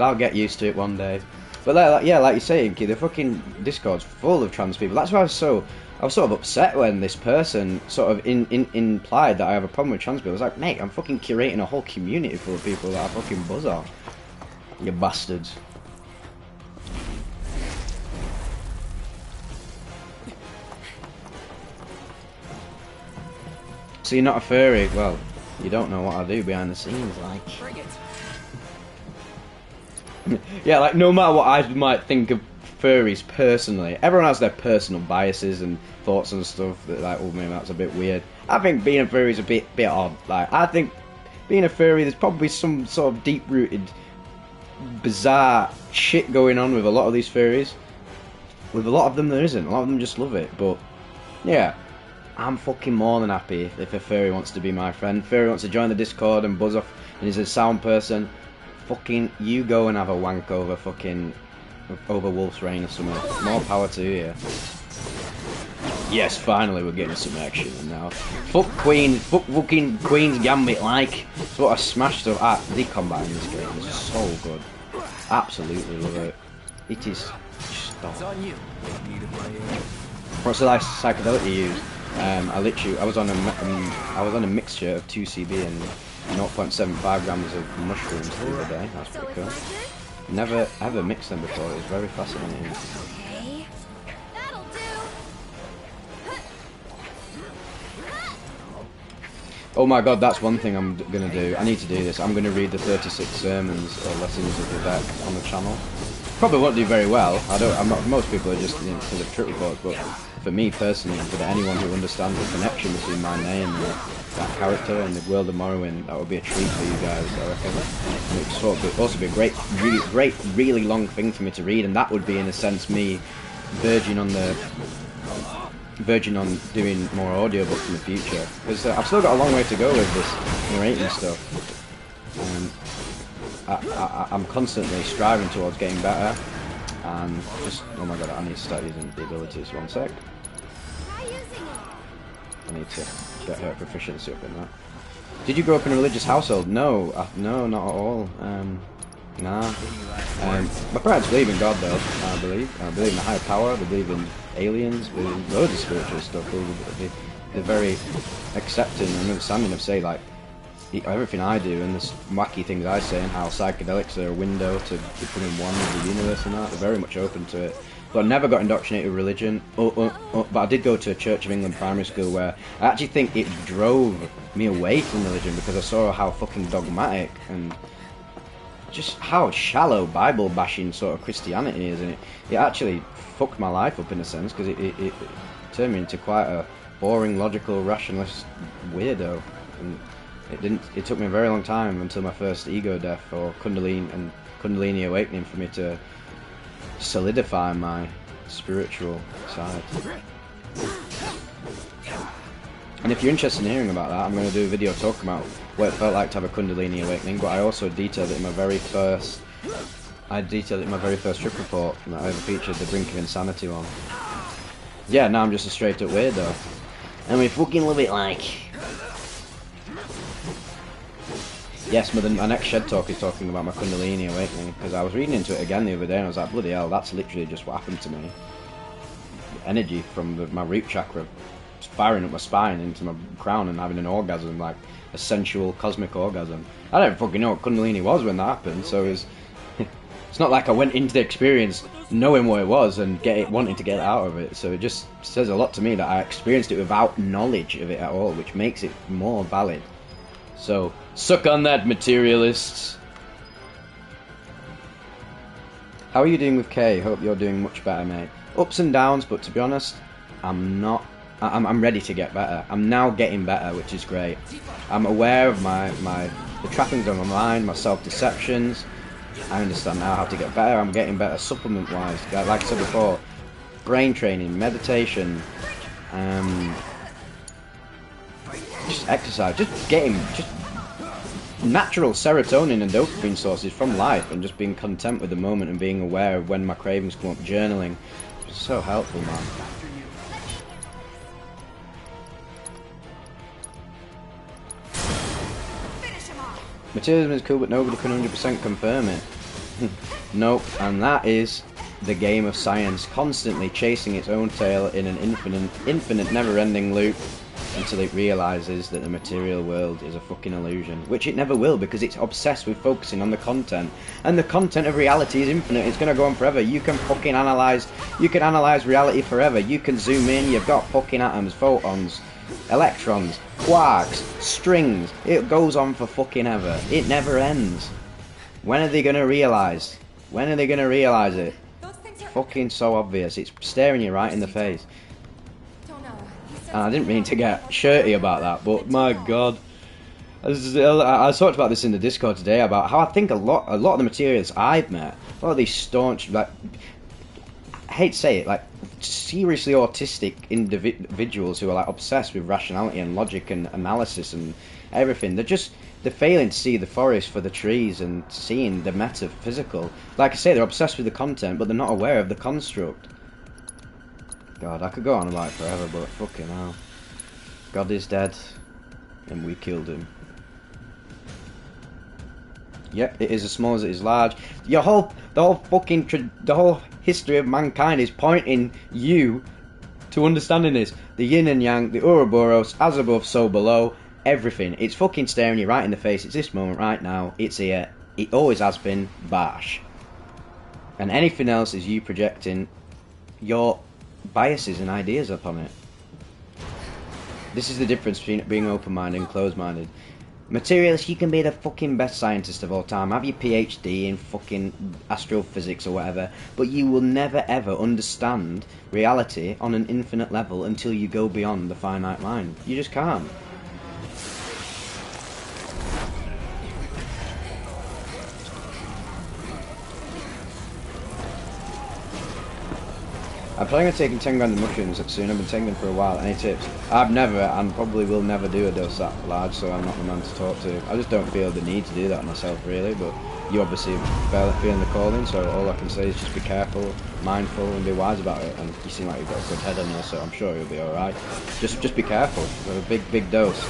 I'll get used to it one day. But like you're saying, Key, the fucking Discord's full of trans people. That's why I was sort of upset when this person sort of implied that I have a problem with trans people. I was like, mate, I'm fucking curating a whole community full of people that I fucking buzz off. You bastards. So you're not a furry? Well, you don't know what I do behind the scenes, like. Bring it. Yeah, like no matter what I might think of furries personally, everyone has their personal biases and thoughts and stuff that like, oh maybe that's a bit weird. I think being a furry is a bit odd. Like I think being a furry, there's probably some sort of deep-rooted bizarre shit going on with a lot of these furries. With a lot of them there isn't. A lot of them just love it. But yeah, I'm fucking more than happy if a furry wants to be my friend. Furry wants to join the Discord and buzz off and is a sound person. Fucking you go and have a wank over Wolf's Rain or something. More power to you. Yes, finally we're getting some action now. Fuck fucking Queen's Gambit, like. It's what I smashed up. The combat in this game is so good. Absolutely love it. It is stop. It's on you. What's the last psychedelic you used? I was on a mixture of 2CB and 0.75 grams of mushrooms the other day. That's pretty cool. Never ever mixed them before. It was very fascinating. Okay. That'll do. Oh my god, that's one thing I'm gonna do. I need to do this. I'm gonna read the 36 sermons or lessons of Vivec on the channel. Probably won't do very well. Most people are just for the trip reports, but for me personally, and for anyone who understands the connection between my name and that character and the world of Morrowind, that would be a treat for you guys, I reckon. And it would sort of also be a great, really long thing for me to read, and that would be in a sense me verging on doing more audiobooks in the future, because I've still got a long way to go with this narrating stuff. I'm constantly striving towards getting better, and just oh my god, I need to start using the abilities. One sec. I need to get her proficiency up in that. Did you grow up in a religious household? No, no, not at all. Nah. My parents believe in God though. I believe in a higher power. They believe in aliens. They believe in loads of spiritual stuff. They're very accepting and understanding of, say, like everything I do and the wacky things I say and how psychedelics are a window to becoming one with the universe and that. They're very much open to it. But I never got indoctrinated with religion. But I did go to a Church of England primary school where I actually think it drove me away from religion, because I saw how fucking dogmatic and just how shallow Bible bashing sort of Christianity is, and it actually fucked my life up in a sense, because it turned me into quite a boring, logical, rationalist weirdo. And it took me a very long time until my first ego death or Kundalini awakening for me to solidify my spiritual side. And if you're interested in hearing about that, I'm going to do a video talking about what it felt like to have a Kundalini awakening, but I also detailed it in my very first trip report that I ever featured, the Brink of Insanity one. Yeah, now I'm just a straight up weirdo. And we fucking love it like... Yes, my next Shed Talk is talking about my Kundalini awakening, because I was reading into it again the other day and I was like, bloody hell, that's literally just what happened to me. Energy from my root chakra firing up my spine into my crown and having an orgasm, like a sensual cosmic orgasm. I don't fucking know what Kundalini was when that happened, so it's not like I went into the experience knowing what it was and wanting to get out of it. So it just says a lot to me that I experienced it without knowledge of it at all, which makes it more valid. So suck on that, materialists. How are you doing with Kay? Hope you're doing much better, mate. Ups and downs, but to be honest, I'm ready to get better. I'm now getting better, which is great. I'm aware of the trappings of my mind, my self-deceptions. I understand now how to get better. I'm getting better supplement-wise. Like I said before, brain training, meditation, just exercise, just natural serotonin and dopamine sources from life, and just being content with the moment and being aware of when my cravings come up. Journaling, it's so helpful, man. Materialism is cool, but nobody can 100% confirm it. Nope, and that is the game of science, constantly chasing its own tail in an infinite, never-ending loop until it realizes that the material world is a fucking illusion, which it never will, because it's obsessed with focusing on the content, and the content of reality is infinite. It's gonna go on forever. You can analyze reality forever. You can zoom in. You've got fucking atoms, photons, electrons, quarks, strings. It goes on for fucking ever. It never ends. When are they gonna realize? When are they gonna realize it? Fucking so obvious. It's staring you right in the face. And I didn't mean to get shirty about that, but my god. I talked about this in the Discord today, about how I think a lot of the materialists I've met, a lot of these staunch, like, I hate to say it, like, seriously autistic individuals who are like obsessed with rationality and logic and analysis and everything, they're failing to see the forest for the trees and seeing the metaphysical. Like I say, they're obsessed with the content, but they're not aware of the construct. God, I could go on about it forever, but fucking hell. God is dead, and we killed him. Yep, it is as small as it is large. The whole history of mankind is pointing you to understanding this. The yin and yang, the Ouroboros, as above, so below, everything. It's fucking staring you right in the face. It's this moment right now. It's here. It always has been. Bash. And anything else is you projecting your biases and ideas upon it. This is the difference between being open-minded and closed-minded. Materialist, you can be the fucking best scientist of all time, have your PhD in fucking astrophysics or whatever, but you will never ever understand reality on an infinite level until you go beyond the finite mind. You just can't. I'm planning on taking 10 grand of mushrooms soon. I've been taking them for a while. Any tips? I've never, and probably will never do a dose that large, so I'm not the man to talk to. I just don't feel the need to do that myself, really, but you obviously feeling the calling, so all I can say is just be careful, mindful, and be wise about it. And you seem like you've got a good head on you, so I'm sure you'll be alright. Just be careful. With a big dose.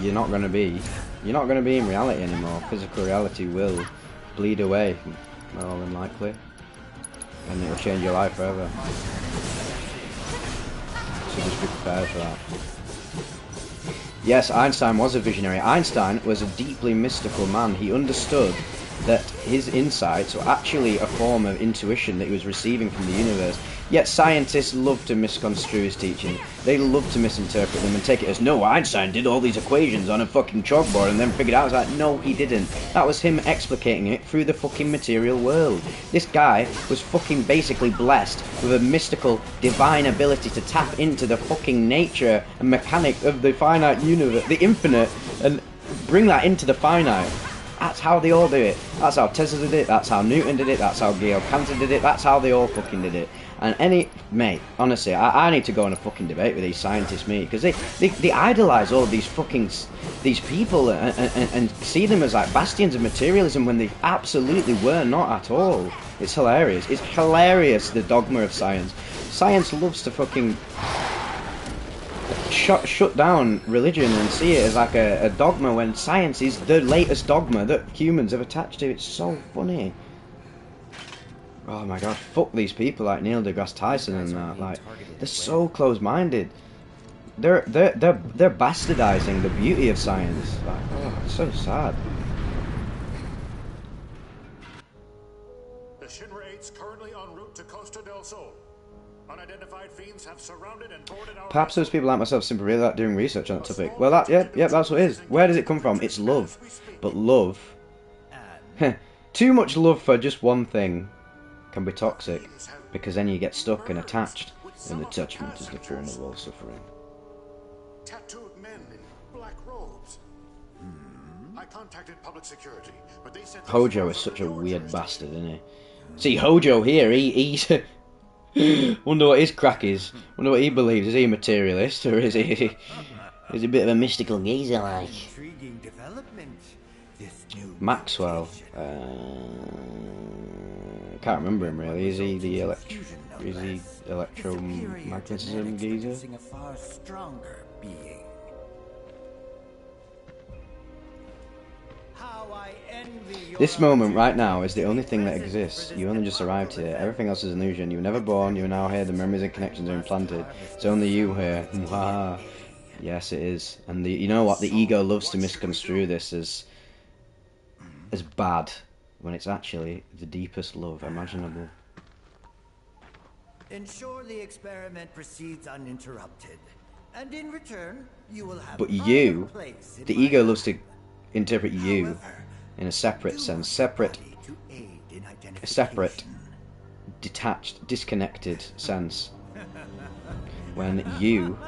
You're not going to be in reality anymore. Physical reality will bleed away, more than likely. And it'll change your life forever. So just be prepared for that. Yes, Einstein was a visionary. Einstein was a deeply mystical man. He understood that his insights were actually a form of intuition that he was receiving from the universe. Yet scientists love to misconstrue his teaching. They love to misinterpret them and take it as, no, Einstein did all these equations on a fucking chalkboard and then figured out. It's like, no, he didn't. That was him explicating it through the fucking material world. This guy was fucking basically blessed with a mystical, divine ability to tap into the fucking nature and mechanic of the finite universe, the infinite, and bring that into the finite. That's how they all do it. That's how Tesla did it, that's how Newton did it, that's how Gale Cantor did it, that's how they all fucking did it. And mate, honestly, I need to go on a fucking debate with these scientists, mate, because they idolise all of these fucking, these people and see them as like bastions of materialism when they absolutely were not at all. It's hilarious. It's hilarious, the dogma of science. Science loves to fucking shut down religion and see it as like a dogma when science is the latest dogma that humans have attached to. It's so funny. Oh my god, fuck these people like Neil deGrasse Tyson and that. Like, they're so close-minded. They're bastardizing the beauty of science. Like, oh, it's so sad. The Shinra 8's currently en route to Costa del Sol. Unidentified fiends have surrounded and boarded our... Perhaps those people like myself simply really like doing research on that topic. Well, yeah, that's what it is. Where does it come from? It's love. But love... too much love for just one thing can be toxic, because then you get stuck and attached, and attachment is the form of all suffering. Tattooed men in black robes. I contacted public security, but they said Hojo is such a weird bastard, isn't he? See, Hojo here, he's... wonder what his crack is. Wonder what he believes. Is he a materialist, or is he a bit of a mystical geezer like? Maxwell. Can't remember him really. Is he the electromagnetism geezer? This moment right now is the only thing that exists. You only just arrived here. Everything else is an illusion. You were never born. You are now here. The memories and connections are implanted. It's only you here. Mwah. Yes, it is. And you know what? The ego loves to misconstrue this as bad, when it's actually the deepest love imaginable. Ensure the experiment proceeds uninterrupted, and in return, you will have. But you, the ego loves to interpret you in a separate sense, separate, detached, disconnected sense. When you,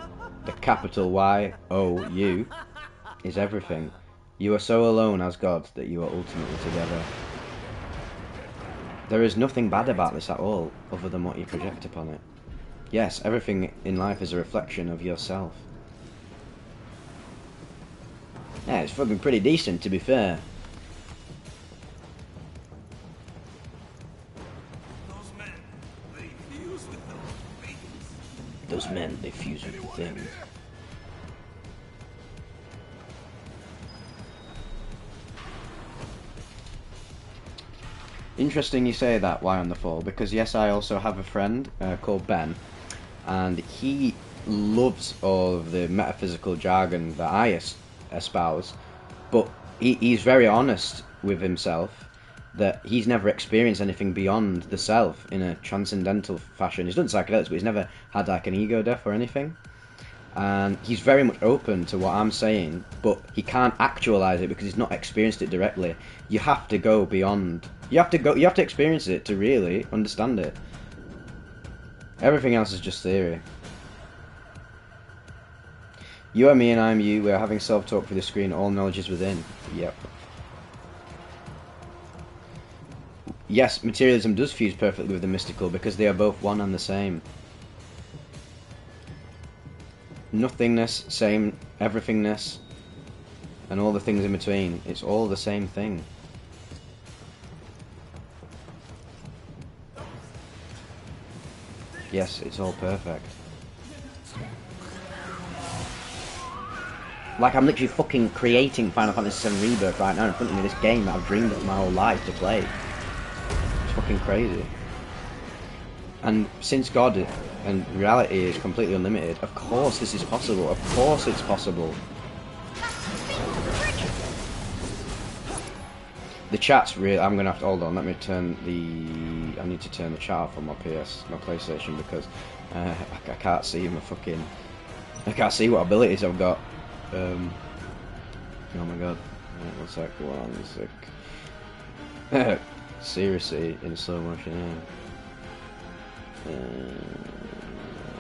the capital Y-O-U, is everything. You are so alone as God that you are ultimately together. There is nothing bad about this at all, other than what you project upon it. Yes, everything in life is a reflection of yourself. Yeah, it's fucking pretty decent, to be fair. Those men, they fuse with the things. Interesting you say that, Why on the Fall, because yes, I also have a friend called Ben, and he loves all of the metaphysical jargon that I espouse, but he's very honest with himself that he's never experienced anything beyond the self in a transcendental fashion. He's done psychedelics, but he's never had like an ego death or anything. And he's very much open to what I'm saying, but he can't actualize it because he's not experienced it directly. You have to go beyond. You have to experience it to really understand it. Everything else is just theory. You are me and I am you. We are having self-talk through the screen. All knowledge is within. Yep. Yes, materialism does fuse perfectly with the mystical because they are both one and the same. Nothingness, same, everythingness, and all the things in between. It's all the same thing. Yes, it's all perfect. Like I'm literally fucking creating Final Fantasy VII Rebirth right now in front of me, this game that I've dreamed of my whole life to play. It's fucking crazy. And since God and reality is completely unlimited, of course this is possible. Of course it's possible. The chat's real. I'm gonna have to hold on. Let me turn the. I need to turn the chat off on my PlayStation because I can't see my fucking. I can't see what abilities I've got. Oh my god. Wait, one sec. Seriously, in slow motion. Yeah.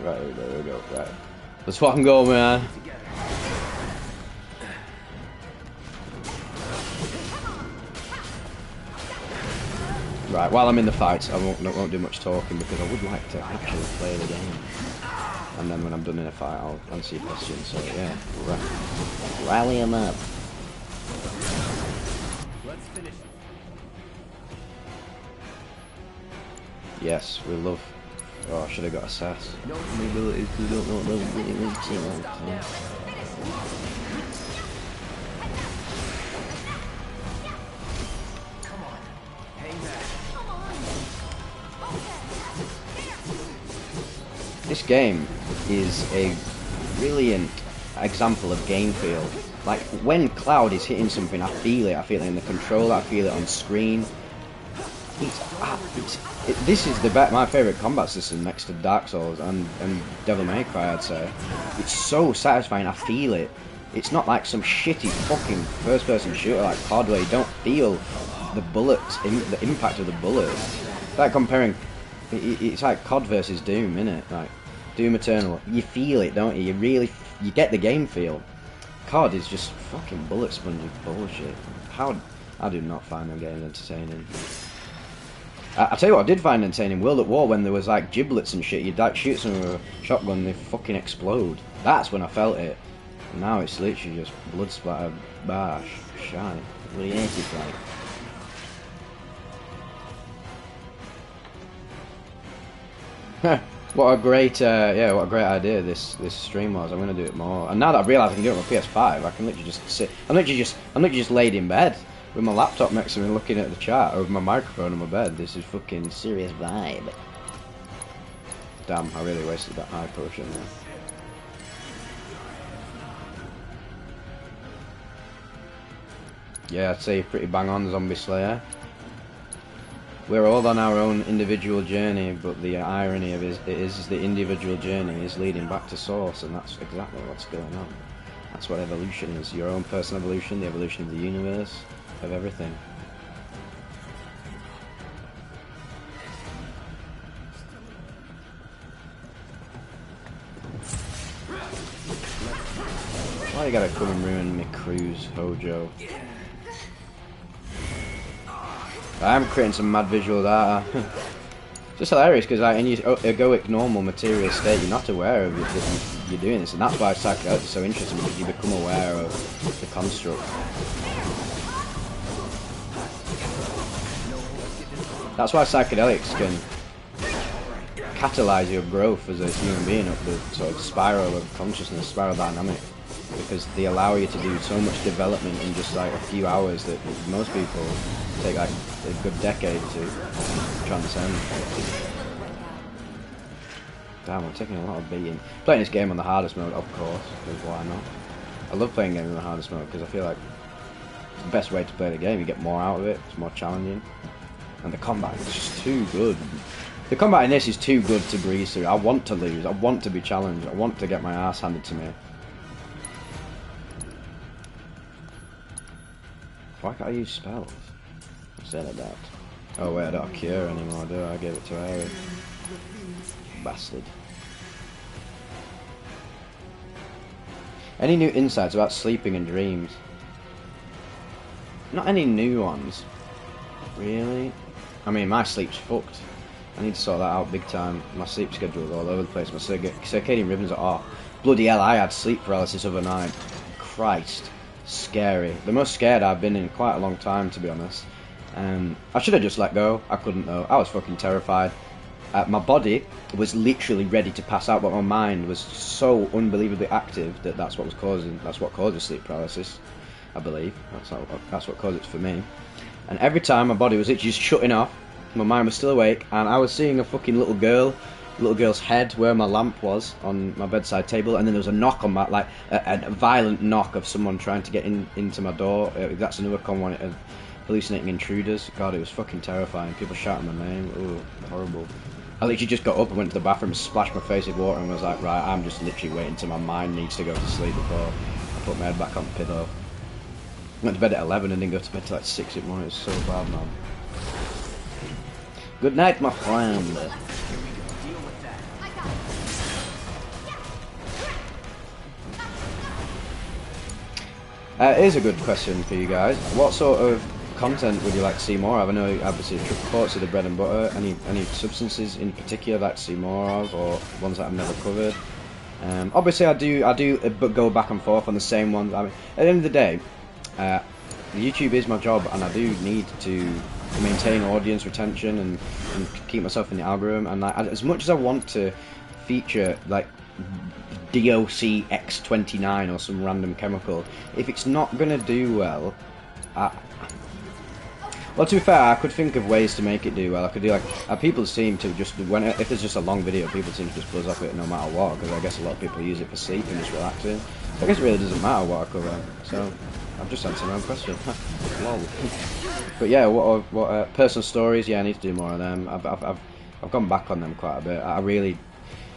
Right, there we go. Right. Let's fucking go, man. Right, while I'm in the fights, I won't do much talking because I would like to actually play the game. And then when I'm done in a fight, I'll answer your questions. So yeah, Rally him up. Let's finish. yes, we love. Oh, I should have got a Sesh. No abilities, we don't know what those abilities Come on. Hang back. This game is a brilliant example of game feel. Like when Cloud is hitting something, I feel it. I feel it in the controller. I feel it on screen. This is my favourite combat system next to Dark Souls and Devil May Cry, I'd say. It's so satisfying. I feel it. It's not like some shitty fucking first-person shooter like COD where you don't feel the bullets, the impact of the bullets. It's like comparing. It's like COD versus Doom, innit? Like Doom Eternal. You feel it, don't you? You get the game feel. COD is just fucking bullet spongy bullshit. I do not find them games entertaining. I tell you what, I did find entertaining. World at War, when there was like giblets and shit, you'd like shoot someone with a shotgun and they fucking explode. That's when I felt it. And now it's literally just blood splatter, bash, shite. Really hate it, like. What a great, what a great idea this stream was. I'm gonna do it more. And now that I've realised I can do it on my PS5, I can literally just sit. I'm literally just laid in bed with my laptop next to me, looking at the chat, or with my microphone on my bed. This is fucking serious vibe. Damn, I really wasted that high potion there. Yeah, I'd say pretty bang on, Zombie Slayer. We're all on our own individual journey, but the irony of it is the individual journey is leading back to source, and that's exactly what's going on. That's what evolution is. Your own personal evolution, the evolution of the universe, of everything. Why you gotta come and ruin my cruise, Hojo? I'm creating some mad visual data. Just hilarious because in your egoic normal material state, you're not aware of it, that you're doing this, and that's why psychedelics is so interesting, because you become aware of the construct. That's why psychedelics can catalyze your growth as a human being up the sort of spiral of consciousness, spiral dynamic, because they allow you to do so much development in just like a few hours that most people take like a good decade to transcend. Damn, I'm taking a lot of beating. Playing this game on the hardest mode, of course, because why not? I love playing games on the hardest mode because I feel like it's the best way to play the game. You get more out of it, it's more challenging. And the combat is just too good. The combat in this is too good to breeze through. I want to lose, I want to be challenged, I want to get my ass handed to me. Why can't I use spells? Instead of that. Oh wait, I don't have cure anymore, do I? I gave it to Harry. Bastard. Any new insights about sleeping and dreams? Not any new ones. Really? I mean, my sleep's fucked. I need to sort that out big time. My sleep schedule's all over the place. My circadian rhythms are off. Bloody hell, I had sleep paralysis overnight. Christ. Scary. The most scared I've been in quite a long time, to be honest. I should have just let go. I couldn't though. I was fucking terrified. My body was literally ready to pass out, but my mind was so unbelievably active that that's what causes sleep paralysis, I believe. That's what caused it for me. And every time my body was literally just shutting off, my mind was still awake, and I was seeing a fucking little girl's head where my lamp was on my bedside table, and then there was a knock on my, like a violent knock of someone trying to get into my door. That's another common one. hallucinating intruders. God, it was fucking terrifying. People shouting my name. Ooh, horrible. I literally just got up and went to the bathroom, splashed my face with water, and was like, right, I'm just literally waiting till my mind needs to go to sleep before I put my head back on the pillow. Went to bed at 11 and didn't go to bed till like 6 in the morning. It was so bad, man. Good night, my friend. Here's a good question for you guys. What sort of content would you like to see more of? I know obviously trip reports are the bread and butter. Any substances in particular I'd like to see more of, or ones that I've never covered? Obviously I do but go back and forth on the same ones. I mean, at the end of the day, YouTube is my job, and I do need to maintain audience retention and keep myself in the algorithm. And like, as much as I want to feature like DOC X29 or some random chemical, if it's not gonna do well, well, to be fair, I could think of ways to make it do well. I could do like people seem to just if there's just a long video, people seem to just buzz off it no matter what, because I guess a lot of people use it for sleep and just relaxing. So I guess it really doesn't matter what I cover. So I've just answered my own question. Lol. But yeah, what personal stories? Yeah, I need to do more of them. I've gone back on them quite a bit. I really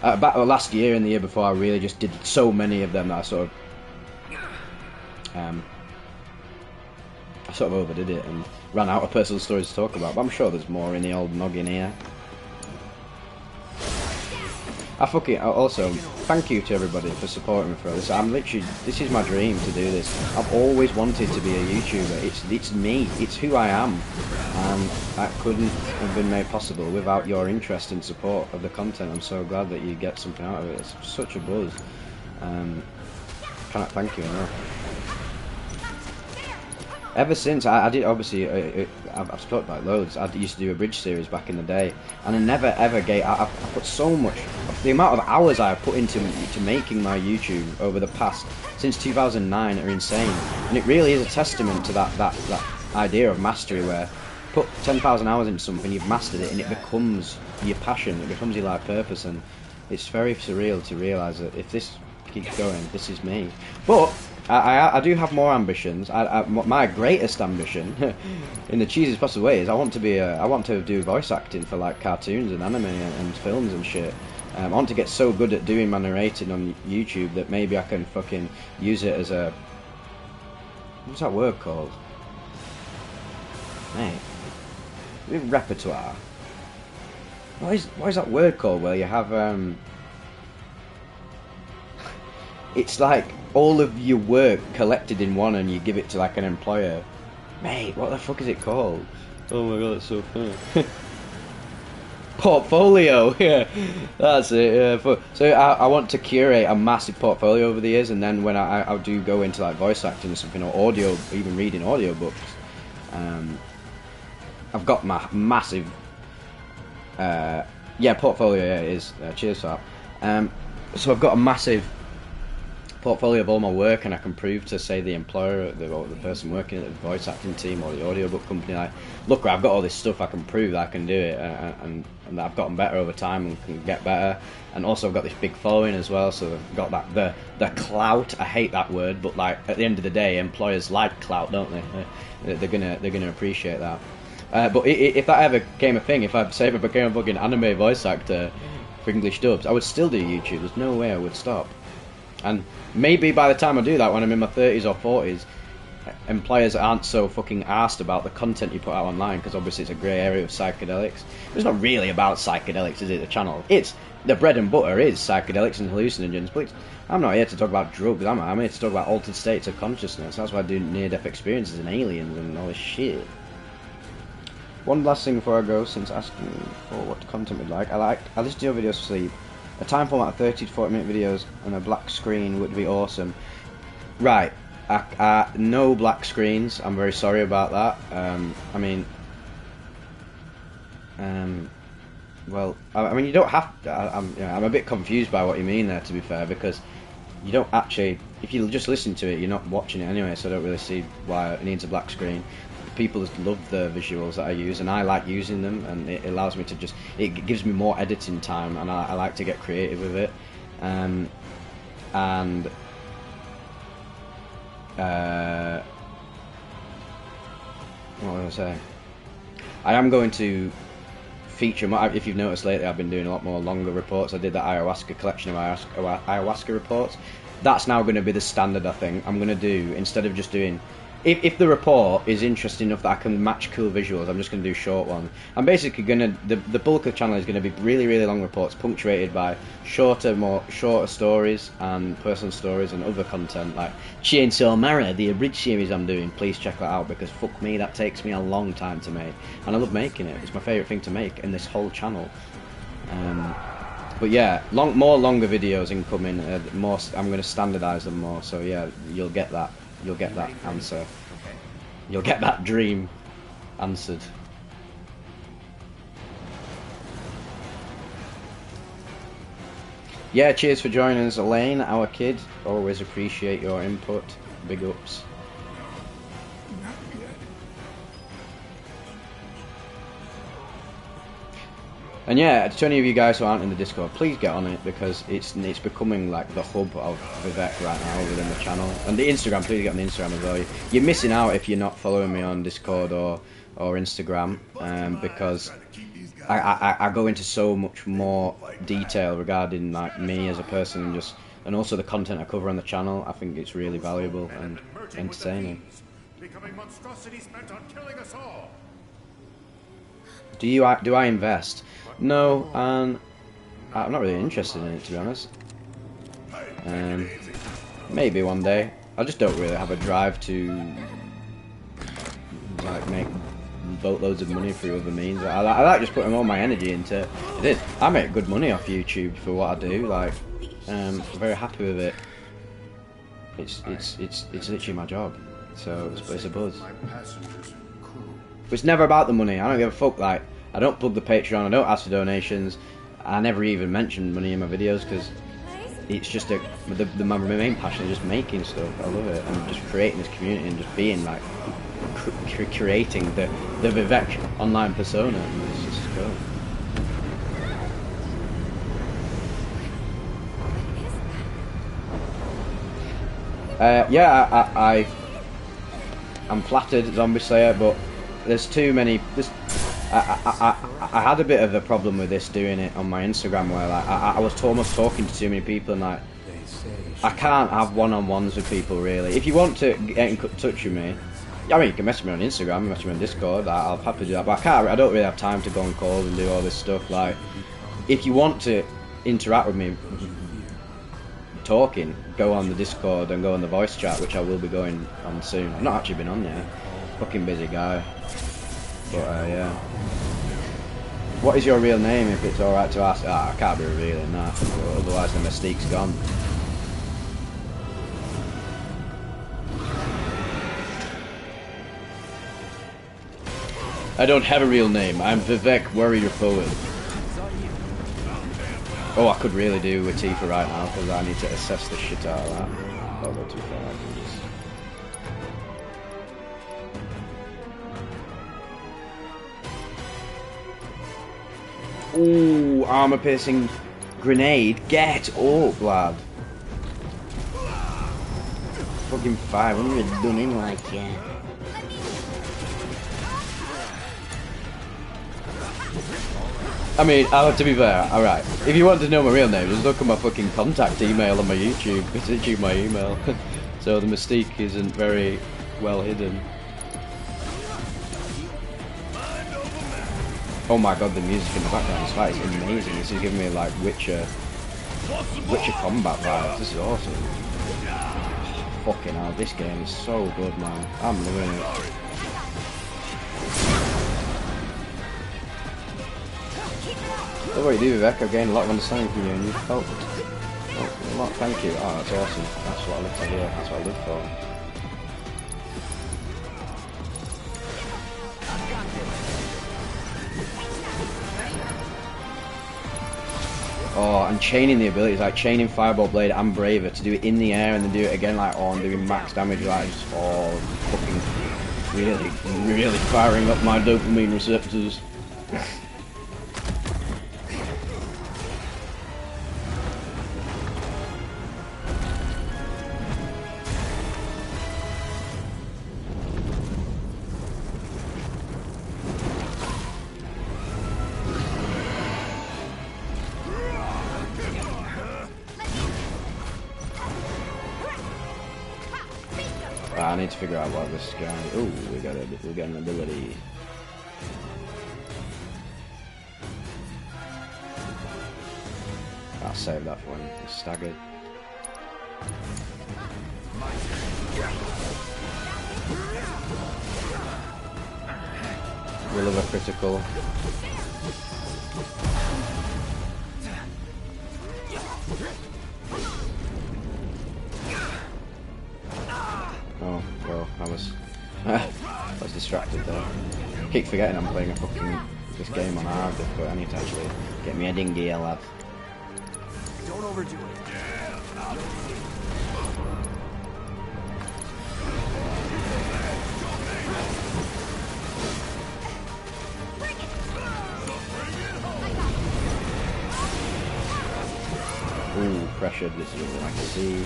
back last year and the year before, I really just did so many of them that I sort of overdid it and ran out of personal stories to talk about. But I'm sure there's more in the old noggin here. Also, thank you to everybody for supporting me for this. This is my dream to do this. I've always wanted to be a YouTuber. It's me. It's who I am, and that couldn't have been made possible without your interest and support of the content. I'm so glad that you get something out of it. It's such a buzz. Cannot thank you enough. Ever since I did, obviously, I've talked about loads. I used to do a bridge series back in the day, and I never ever I put so much. The amount of hours I have put into making my YouTube over the past since 2009 are insane, and it really is a testament to that idea of mastery, where put 10,000 hours into something, you've mastered it, and it becomes your passion, it becomes your life purpose, and it's very surreal to realise that if this keeps going, this is me. But I do have more ambitions. My greatest ambition, in the cheesiest possible way, is I want to do voice acting for like cartoons and anime and films and shit. I want to get so good at doing my narrating on YouTube that maybe I can fucking use it as a, what's that word called? Mate, repertoire. What is that word called where you have it's like all of your work collected in one and you give it to like an employer. Mate, what the fuck is it called? Oh my god, that's so funny. Portfolio, yeah, that's it. Yeah. So I want to curate a massive portfolio over the years, and then when I do go into like voice acting or something, or audio, even reading audiobooks, I've got my massive portfolio. Yeah, it is. Cheers for that. So I've got a massive portfolio of all my work, and I can prove to, say, the employer, or the person working at the voice acting team or the audiobook company, like, look, I've got all this stuff, I can prove that I can do it, and that I've gotten better over time and can get better. And also I've got this big following as well, so I've got that the clout. I hate that word, but like at the end of the day, employers like clout, don't they? They're gonna appreciate that. But if that ever became a thing, if I became a fucking anime voice actor for English dubs, I would still do YouTube. There's no way I would stop. And maybe by the time I do that, when I'm in my 30s or 40s, employers aren't so fucking arsed about the content you put out online, because obviously it's a grey area of psychedelics. It's not really about psychedelics, is it, the channel? It's the bread and butter is psychedelics and hallucinogens, but I'm not here to talk about drugs, I'm here to talk about altered states of consciousness. That's why I do near-death experiences and aliens and all this shit. One last thing before I go, since asking for what content we'd like. I listen to your videos for sleep. A time format of 30 to 40 minute videos and a black screen would be awesome. Right, no black screens, I'm very sorry about that. Well, I mean, you don't have to, I'm a bit confused by what you mean there, to be fair, because you don't actually, if you just listen to it, you're not watching it anyway, so I don't really see why it needs a black screen. People just love the visuals that I use, and I like using them, and it allows me to just, it gives me more editing time, and I like to get creative with it. What was I saying? I am going to feature more. If you've noticed lately, I've been doing a lot more longer reports. I did that ayahuasca collection of ayahuasca reports. That's now going to be the standard, I think. I'm going to do, instead of just doing... If the report is interesting enough that I can match cool visuals, I'm just going to do short ones. I'm basically going to... The bulk of the channel is going to be really, really long reports, punctuated by shorter stories and personal stories and other content, like Chainsaw Mara, the abridged series I'm doing. Please check that out, because fuck me, that takes me a long time to make. And I love making it. It's my favourite thing to make in this whole channel. But yeah, more longer videos incoming. More, I'm going to standardise them more. So yeah, you'll get that. You'll get that answer. You'll get that dream answered. Yeah, cheers for joining us, Elaine, our kid. Always appreciate your input. Big ups. And yeah, to any of you guys who aren't in the Discord, please get on it, because it's becoming like the hub of Vivec right now within the channel. And the Instagram, please get on the Instagram as well. You're missing out if you're not following me on Discord or Instagram, because I go into so much more detail regarding like me as a person, and also the content I cover on the channel. I think it's really valuable and entertaining. Becoming monstrosities bent on killing us all. Do I invest? No, and I'm not really interested in it, to be honest. Maybe one day. I just don't really have a drive to like make boatloads of money through other means. I like just putting all my energy into it. I make good money off YouTube for what I do. Like, I'm very happy with it. It's literally my job, so it's a buzz. But it's never about the money. I don't give a fuck. Like, I don't plug the Patreon, I don't ask for donations, I never even mention money in my videos, because it's just my main passion is just making stuff. I love it, and just creating this community and just being like creating the Vivec online persona. And it's just cool. Yeah, I'm flattered, Zombie Slayer, but there's too many. I had a bit of a problem with this, doing it on my Instagram, where like I was almost talking to too many people, and like I can't have one-on-ones with people really. If you want to get in touch with me, I mean, you can message me on Instagram, message me on Discord. I'll happily do that, but I don't really have time to go on calls and do all this stuff. Like, if you want to interact with me, talking, go on the Discord and go on the voice chat, which I will be going on soon. I've not actually been on yet. Fucking busy guy. But yeah. What is your real name, if it's alright to ask? I can't be revealing that, otherwise the mystique's gone. I don't have a real name. I'm Vivec, Warrior Forward. Oh, I could really do with Tifa right now, because I need to assess the shit out of that. Don't go too far. Ooh, armor piercing grenade. Get up, lad. Fucking 500 done in like that. I mean, to be fair, alright. If you want to know my real name, just look at my fucking contact email on my YouTube. It's literally my email. So the mystique isn't very well hidden. Oh my god, the music in the background of this fight is amazing. This is giving me like Witcher combat vibes. This is awesome. Fucking hell, this game is so good, man. I'm loving it. Look what you do, Vivec. I've gained a lot of understanding from you, and you've helped a lot. Thank you. Oh, that's awesome. That's what I live to hear. That's what I live for. Oh, and chaining the abilities, like chaining Fireball Blade and Braver to do it in the air and then do it again, like, oh, and doing max damage, like, just, oh, fucking really firing up my dopamine receptors. I need to figure out what this guy. Oh, we got an ability. I'll save that for when he's staggered. Will of a critical. Oh, well, I was distracted there. I keep forgetting I'm playing this game on hard, but I need to actually get me a dinghy, lad. Don't overdo it. Ooh, pressured. This is what I can see.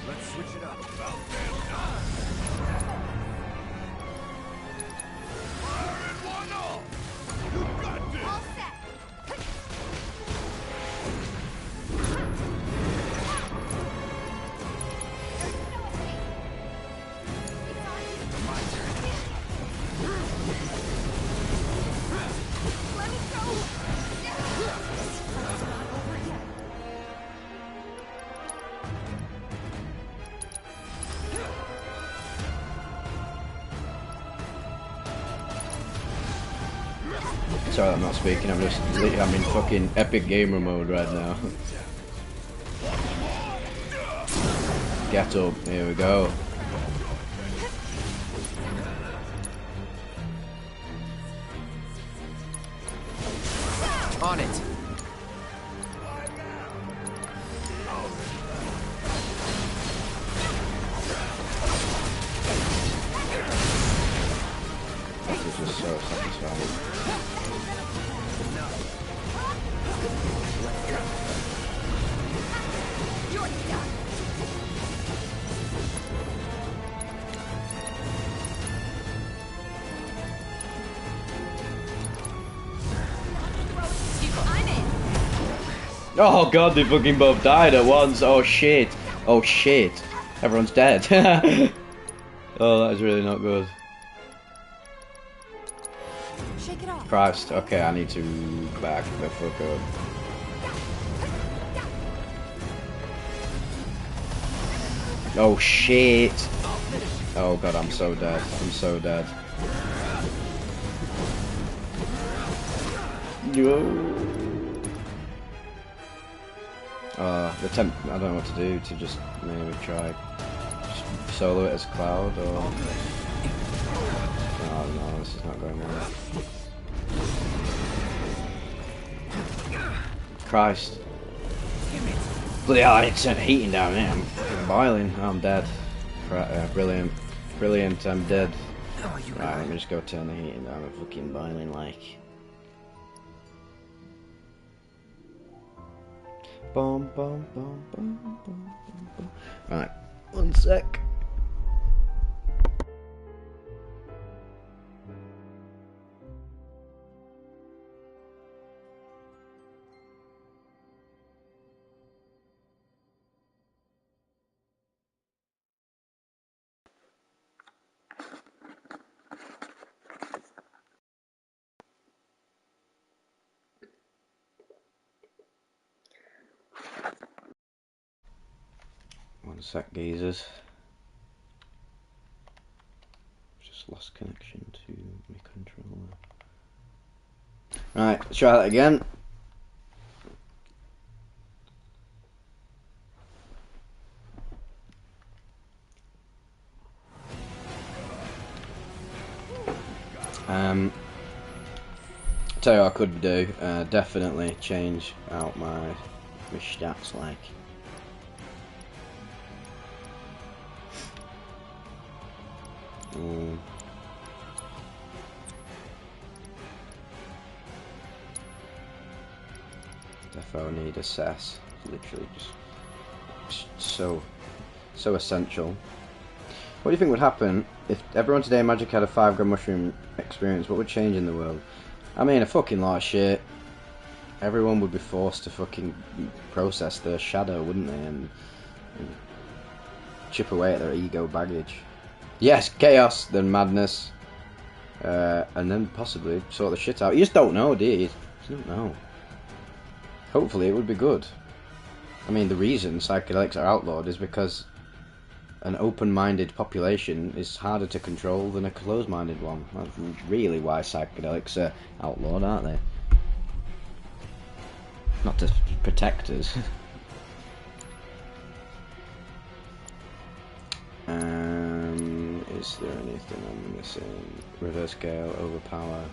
Let's switch it up. Sorry I'm not speaking, I'm in fucking epic gamer mode right now. Get up, here we go. On it. This is just so satisfying. Oh god, they fucking both died at once. Oh shit. Oh shit. Everyone's dead. Oh, that is really not good. Shake it off. Christ. Okay, I need to back the fuck up. Oh shit. Oh god, I'm so dead. I'm so dead. Yo. I don't know what to do to just maybe try solo it as Cloud or... Oh no, this is not going well. Christ. Bloody hell, I need to turn the heating down here. I'm fucking boiling. Oh, I'm dead. Brilliant. Brilliant, I'm dead. Right, let me just go turn the heating down. I'm fucking boiling like... Boom, boom, boom, boom, boom, boom, boom. Right, one sec. One sec, geezers. Just lost connection to my controller. Right, let's try that again. Tell you what I could do, definitely change out my stats like. Defo need a Sesh. Literally just so essential. What do you think would happen if everyone today in Magic had a 5 gram mushroom experience? What would change in the world? I mean, a fucking lot of shit. Everyone would be forced to fucking process their shadow, wouldn't they? And chip away at their ego baggage. Yes, chaos, then madness. And then possibly sort the shit out. You just don't know, do you? You don't know. Hopefully it would be good. I mean, the reason psychedelics are outlawed is because an open-minded population is harder to control than a closed-minded one. That's really why psychedelics are outlawed, aren't they? Not to protect us. Is there anything I'm missing? Reverse gale, overpower.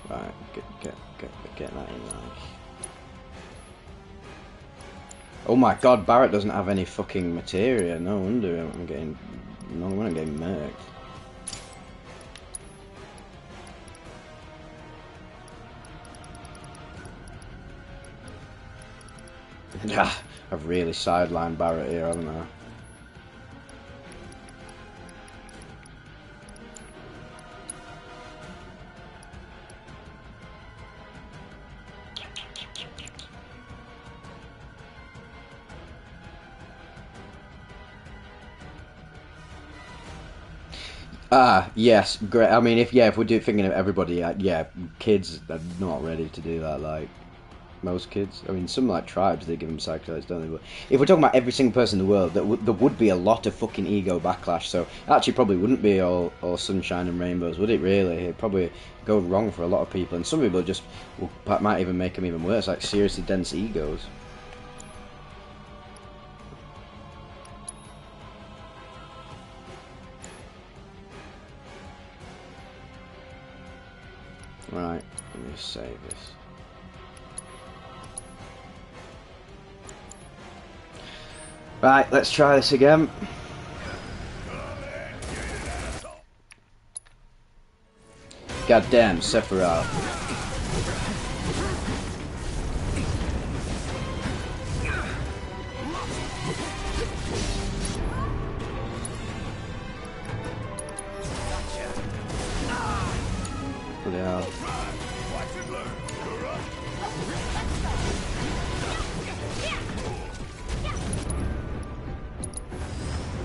Right, get that in like. Oh my god, Barrett doesn't have any fucking materia. No wonder I'm getting murked. I've really sidelined Barrett here, haven't I? Yes, great. I mean, if we're thinking of everybody, yeah, kids are not ready to do that. Like most kids, I mean, some like tribes they give them psychedelics, don't they? But if we're talking about every single person in the world, there would be a lot of fucking ego backlash. So actually, probably wouldn't be all sunshine and rainbows, would it? Really, it'd probably go wrong for a lot of people, and some people just might even make them even worse, like seriously dense egos. Right, let me save this. Right, let's try this again. Goddamn, Sephiroth. Bloody hell.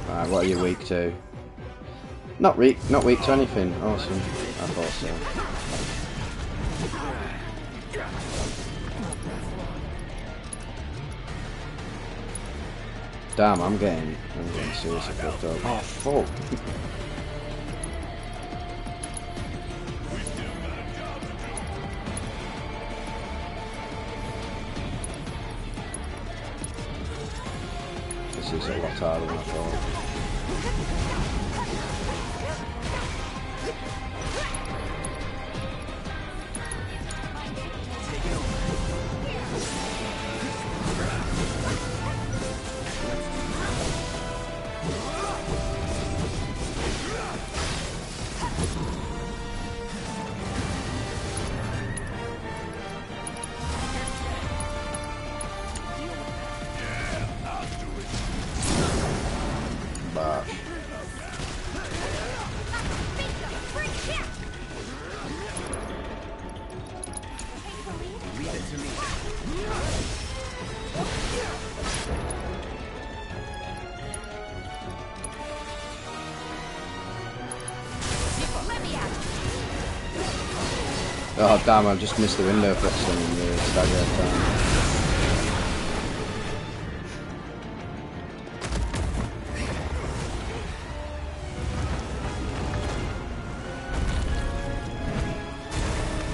Right, what are you weak to? Not weak to anything. Awesome. I thought so. Damn, I'm getting seriously fucked up. Oh fuck. This is a lot harder than I thought. Oh damn, I've just missed the window for some stagger time.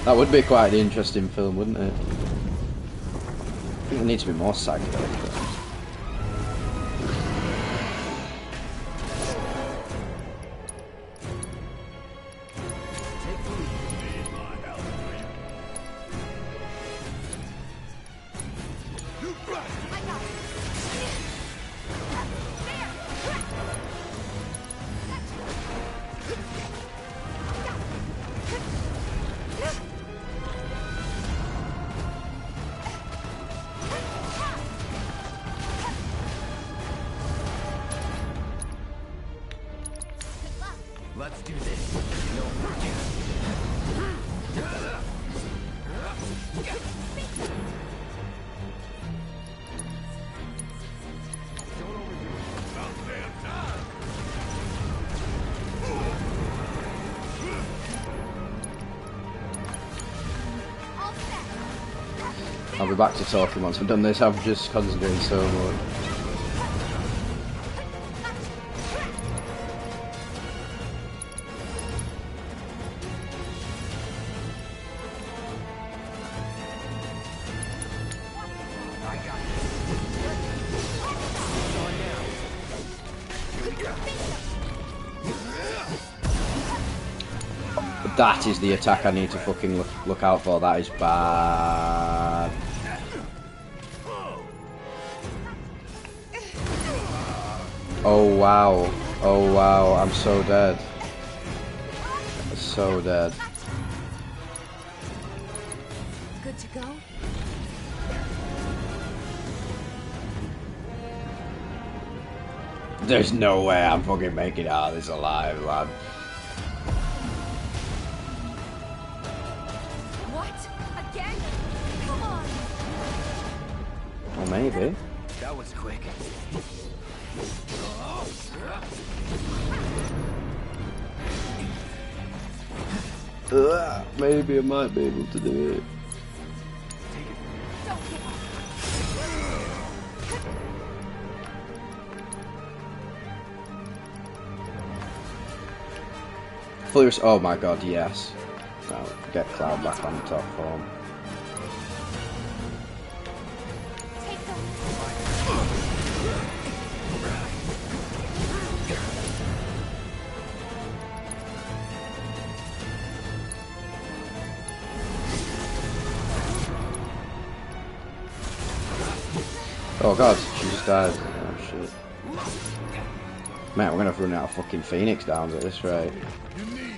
That would be quite an interesting film, wouldn't it? I think there needs to be more psychedelic films. I'll be back to talking once I've done this. I've just concentrated so much. That is the attack I need to fucking look out for. That is bad. Oh wow. Oh wow. I'm so dead. So dead. Good to go? There's no way I'm fucking making it out of this alive, lad. What? Again? Come on! Well, maybe. That was quick. Maybe I might be able to do it. Don't give up. Fully oh my god, yes. Now get Cloud back on top form. Take them. Oh god, she just died. Oh shit. Man, we're gonna have to run out of fucking Phoenix downs at this rate. You need me,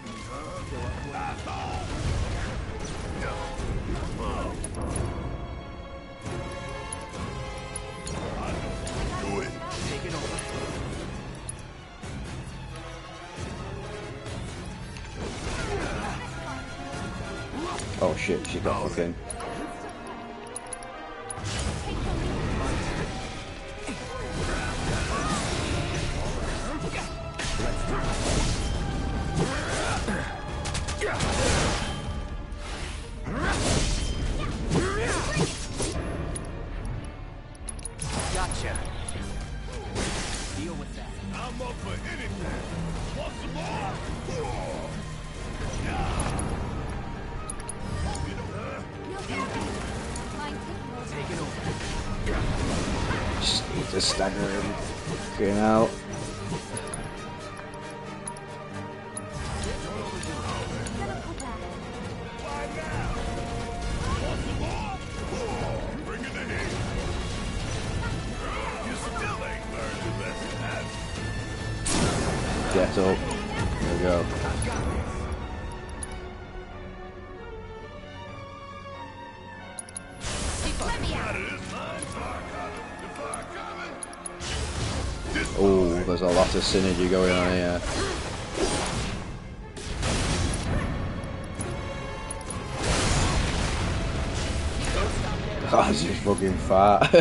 huh? Do it. Take it over. Oh shit, she got fucking. Gotcha. Deal with that. I'm up for anything. Want some more? Take it over. Just need to stagger him. Fucking out. Bring in the heat. You still ain't learned your lesson, have you? Get up. There we go. Let me out. Out of this line, Tifa coming. Oh, there's a lot of synergy going on here. Oh, it's just fucking fat.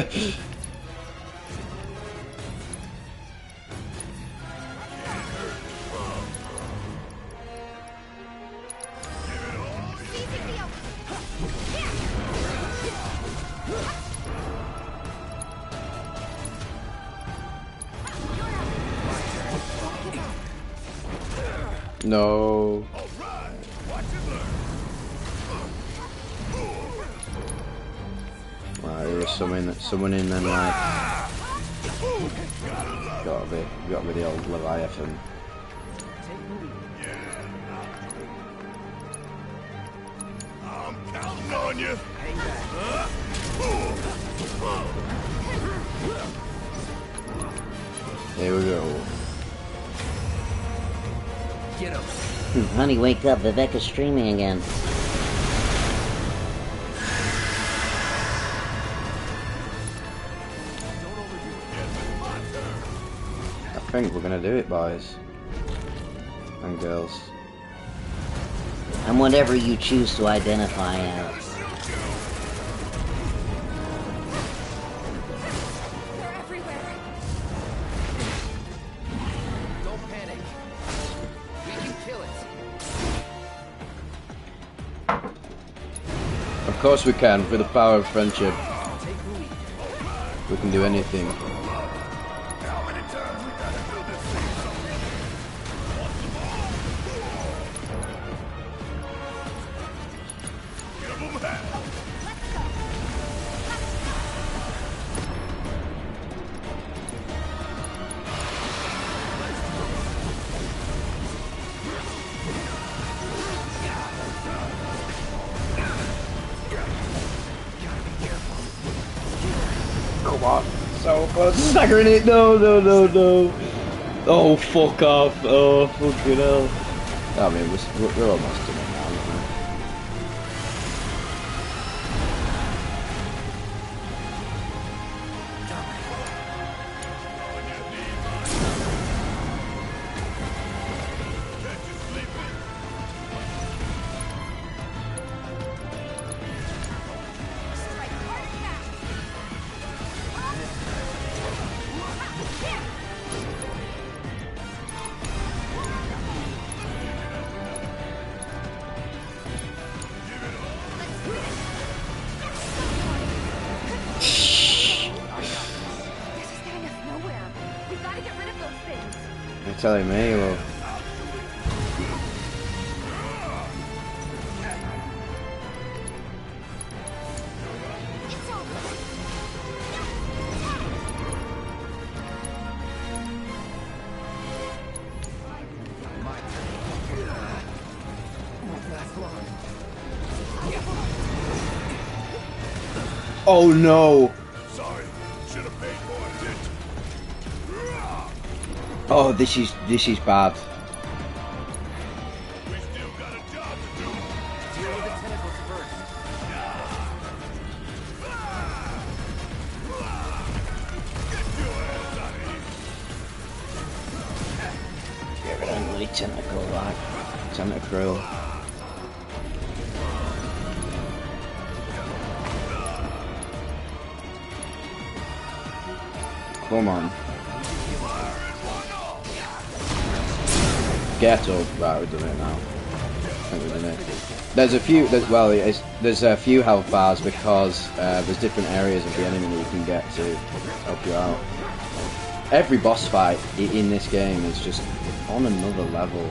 No. Right, there was someone in then like gotta be the old Leviathan. I'm counting on you. Hang back. Here we go. Get him. Honey, wake up. Vivec is streaming again. I think we're gonna do it, boys and girls. And whatever you choose to identify as. They're everywhere. Don't panic. We can kill it. Of course we can, for the power of friendship. We can do anything. How many times we gotta do this thing? Give 'em that. Come on. So close to staggering it. No, no, no, no. Oh, fuck off. Oh, fucking hell. I mean, we're almost done it now, aren't we? You're telling me, well. Oh no! Sorry, should have paid more attention. Oh, this is bad. We still got a job to do. Deal with the tentacles first. Get your ass out of here. Give it only tentacle, right? Tentacle. Come on. Get up. Right, we've done it now. I think we've done it. There's a few, there's a few health bars because there's different areas of the enemy that you can get to help you out. Every boss fight in this game is just on another level.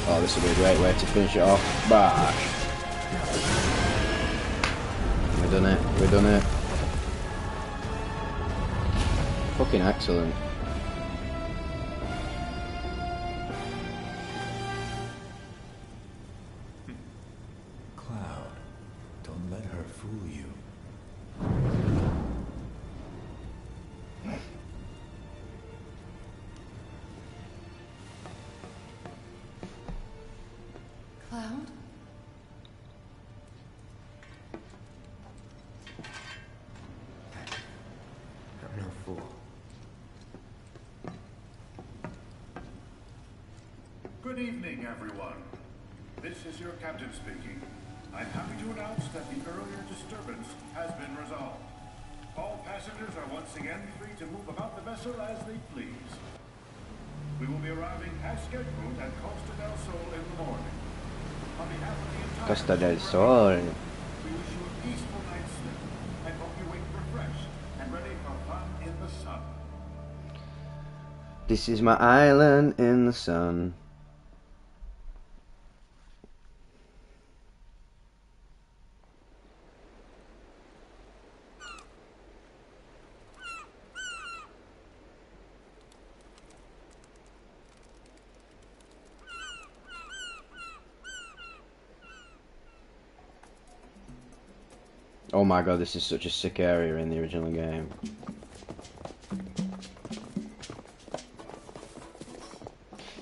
Oh, this will be a great way to finish it off. Bash. We've done it. We've done it. Fucking excellent. Cloud, don't let her fool you. Cloud? I'm no fool. Good evening, everyone. This is your captain speaking. I'm happy to announce that the earlier disturbance has been resolved. All passengers are once again free to move about the vessel as they please. We will be arriving as scheduled at Costa del Sol in the morning. On behalf of the entire Costa del Sol. we wish you a peaceful night's sleep and hope you wake refreshed and ready for fun in the sun. This is my island in the sun. Oh my god, this is such a sick area in the original game.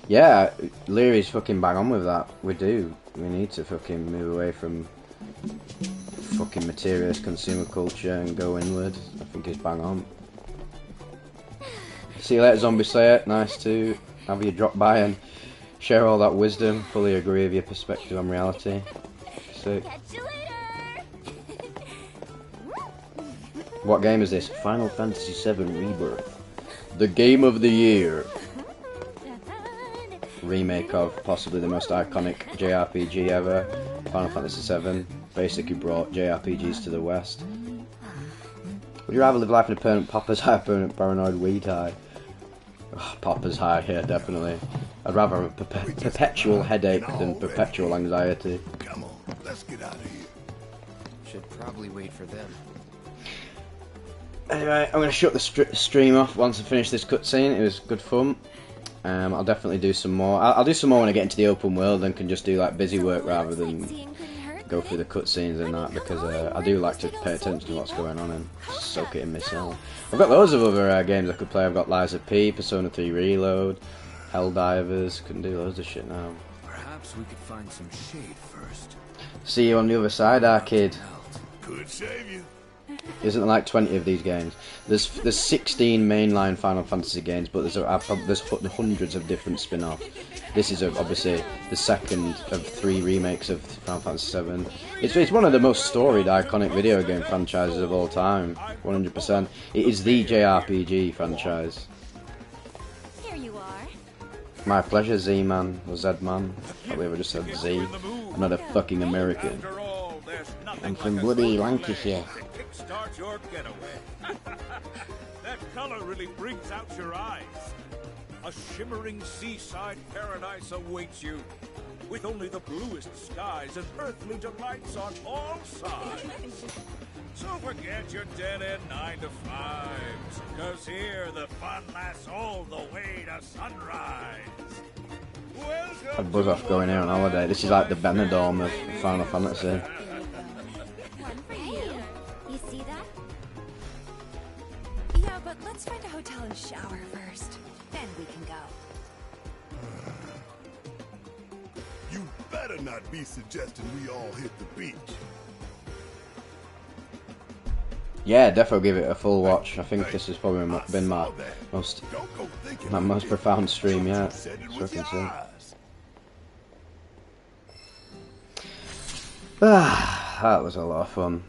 Yeah, Leary's fucking bang on with that. We do. We need to fucking move away from fucking materialist consumer culture and go inward. I think he's bang on. See you later, Zombie Slayer. Nice to have you drop by and share all that wisdom. Fully agree with your perspective on reality. Sick. Catch you later! What game is this? Final Fantasy VII Rebirth. The game of the year. Remake of possibly the most iconic JRPG ever. Final Fantasy VII. basically brought JRPGs to the West. Would you rather live life in a permanent Popper's high, permanent paranoid weed high? Oh, Popper's high, yeah, definitely. I'd rather have a perpetual headache than perpetual anxiety. Come on, let's get out of here. Should probably wait for them. Anyway, I'm going to shut the stream off once I finish this cutscene. It was good fun. I'll definitely do some more. I'll do some more when I get into the open world and can just do like busy work rather than go through the cutscenes and that, because I do like to pay attention to what's going on and soak it in myself. I've got loads of other games I could play. I've got Lies of P, Persona 3 Reload, Helldivers. Couldn't do loads of shit now. Perhaps we could find some shade first. See you on the other side, Arcade. Could save you. Isn't there like 20 of these games? There's 16 mainline Final Fantasy games, but there's hundreds of different spin-offs. This is obviously the second of 3 remakes of Final Fantasy VII. It's one of the most storied, iconic video game franchises of all time. 100%. It is the JRPG franchise. Here you are. My pleasure, Z-Man, or Z-Man. I believe I just said Z. I'm not a fucking American. I'm from bloody Lancashire. Start your getaway. That color really brings out your eyes. A shimmering seaside paradise awaits you, with only the bluest skies and earthly delights on all sides. So forget your dead-end 9-to-5s, 'cause here the fun lasts all the way to sunrise. I'd buzz off going here on holiday. This is like the Benidorm of Final Fantasy. You see that? Yeah, but let's find a hotel and shower first. Then we can go. You better not be suggesting we all hit the beach. Yeah, definitely give it a full watch. I think this has probably been my most profound stream yet. So I can see. That was a lot of fun.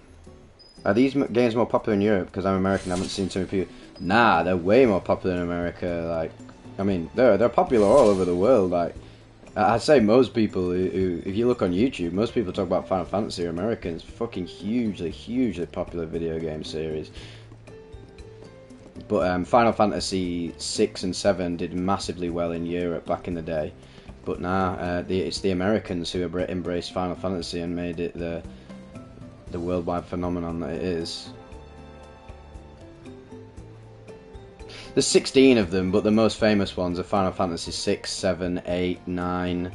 Are these games more popular in Europe? Because I'm American, I haven't seen too many people. Nah, they're way more popular in America. Like, I mean, they're popular all over the world. Like, I'd say most people who, if you look on YouTube, most people talk about Final Fantasy are Americans. Fucking hugely popular video game series. But Final Fantasy 6 and 7 did massively well in Europe back in the day. But now it's the Americans who embraced Final Fantasy and made it the worldwide phenomenon that it is. There's 16 of them, but the most famous ones are Final Fantasy 6, 7, 8, 9,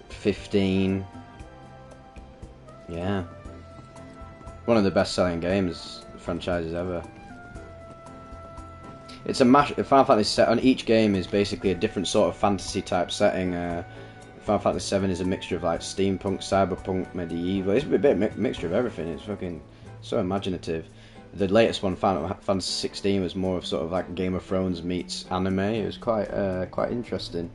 15. Yeah. One of the best-selling games franchises ever. It's a Final Fantasy set on each game is basically a different sort of fantasy type setting. Final Fantasy 7 is a mixture of like steampunk, cyberpunk, medieval. It's a bit of mixture of everything. It's fucking so imaginative. The latest one, Final Fantasy 16, was more of sort of like Game of Thrones meets anime. It was quite interesting.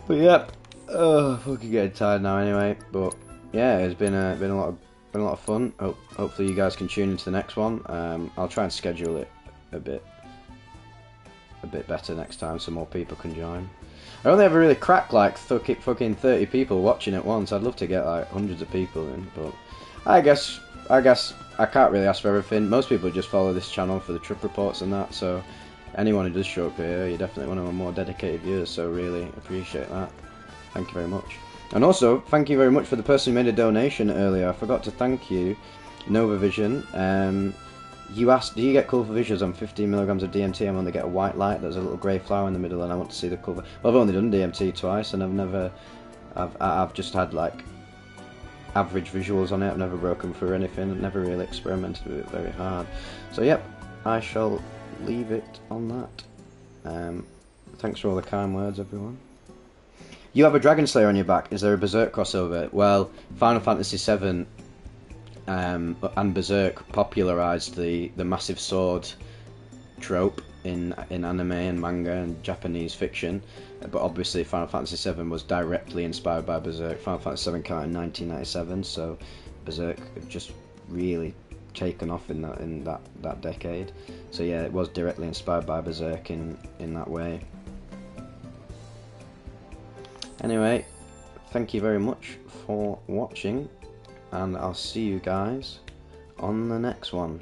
But yep, fucking getting tired now anyway. But yeah, it's been a lot of fun. Hopefully you guys can tune into the next one. I'll try and schedule it a bit better next time so more people can join. I only ever really cracked like fucking 30 people watching at once. I'd love to get like hundreds of people in, but I guess I can't really ask for everything. Most people just follow this channel for the trip reports and that, so anyone who does show up here, you're definitely one of my more dedicated viewers, so really appreciate that. Thank you very much. And also, thank you very much for the person who made a donation earlier. I forgot to thank you, Nova Vision. You asked, do you get colourful visuals on 15 milligrams of DMT? I'm going to get a white light. There's a little grey flower in the middle, and I want to see the colour. Well, I've only done DMT twice, and I've just had like average visuals on it. I've never broken through anything. I've never really experimented with it very hard. So yep, I shall leave it on that. Thanks for all the kind words, everyone. You have a Dragon Slayer on your back. Is there a Berserk crossover? Well, Final Fantasy VII and Berserk popularised the massive sword trope in anime and manga and Japanese fiction, but obviously Final Fantasy VII was directly inspired by Berserk. Final Fantasy VII came out in 1997, so Berserk had just really taken off in that decade. So yeah, it was directly inspired by Berserk in that way. Anyway, thank you very much for watching, and I'll see you guys on the next one.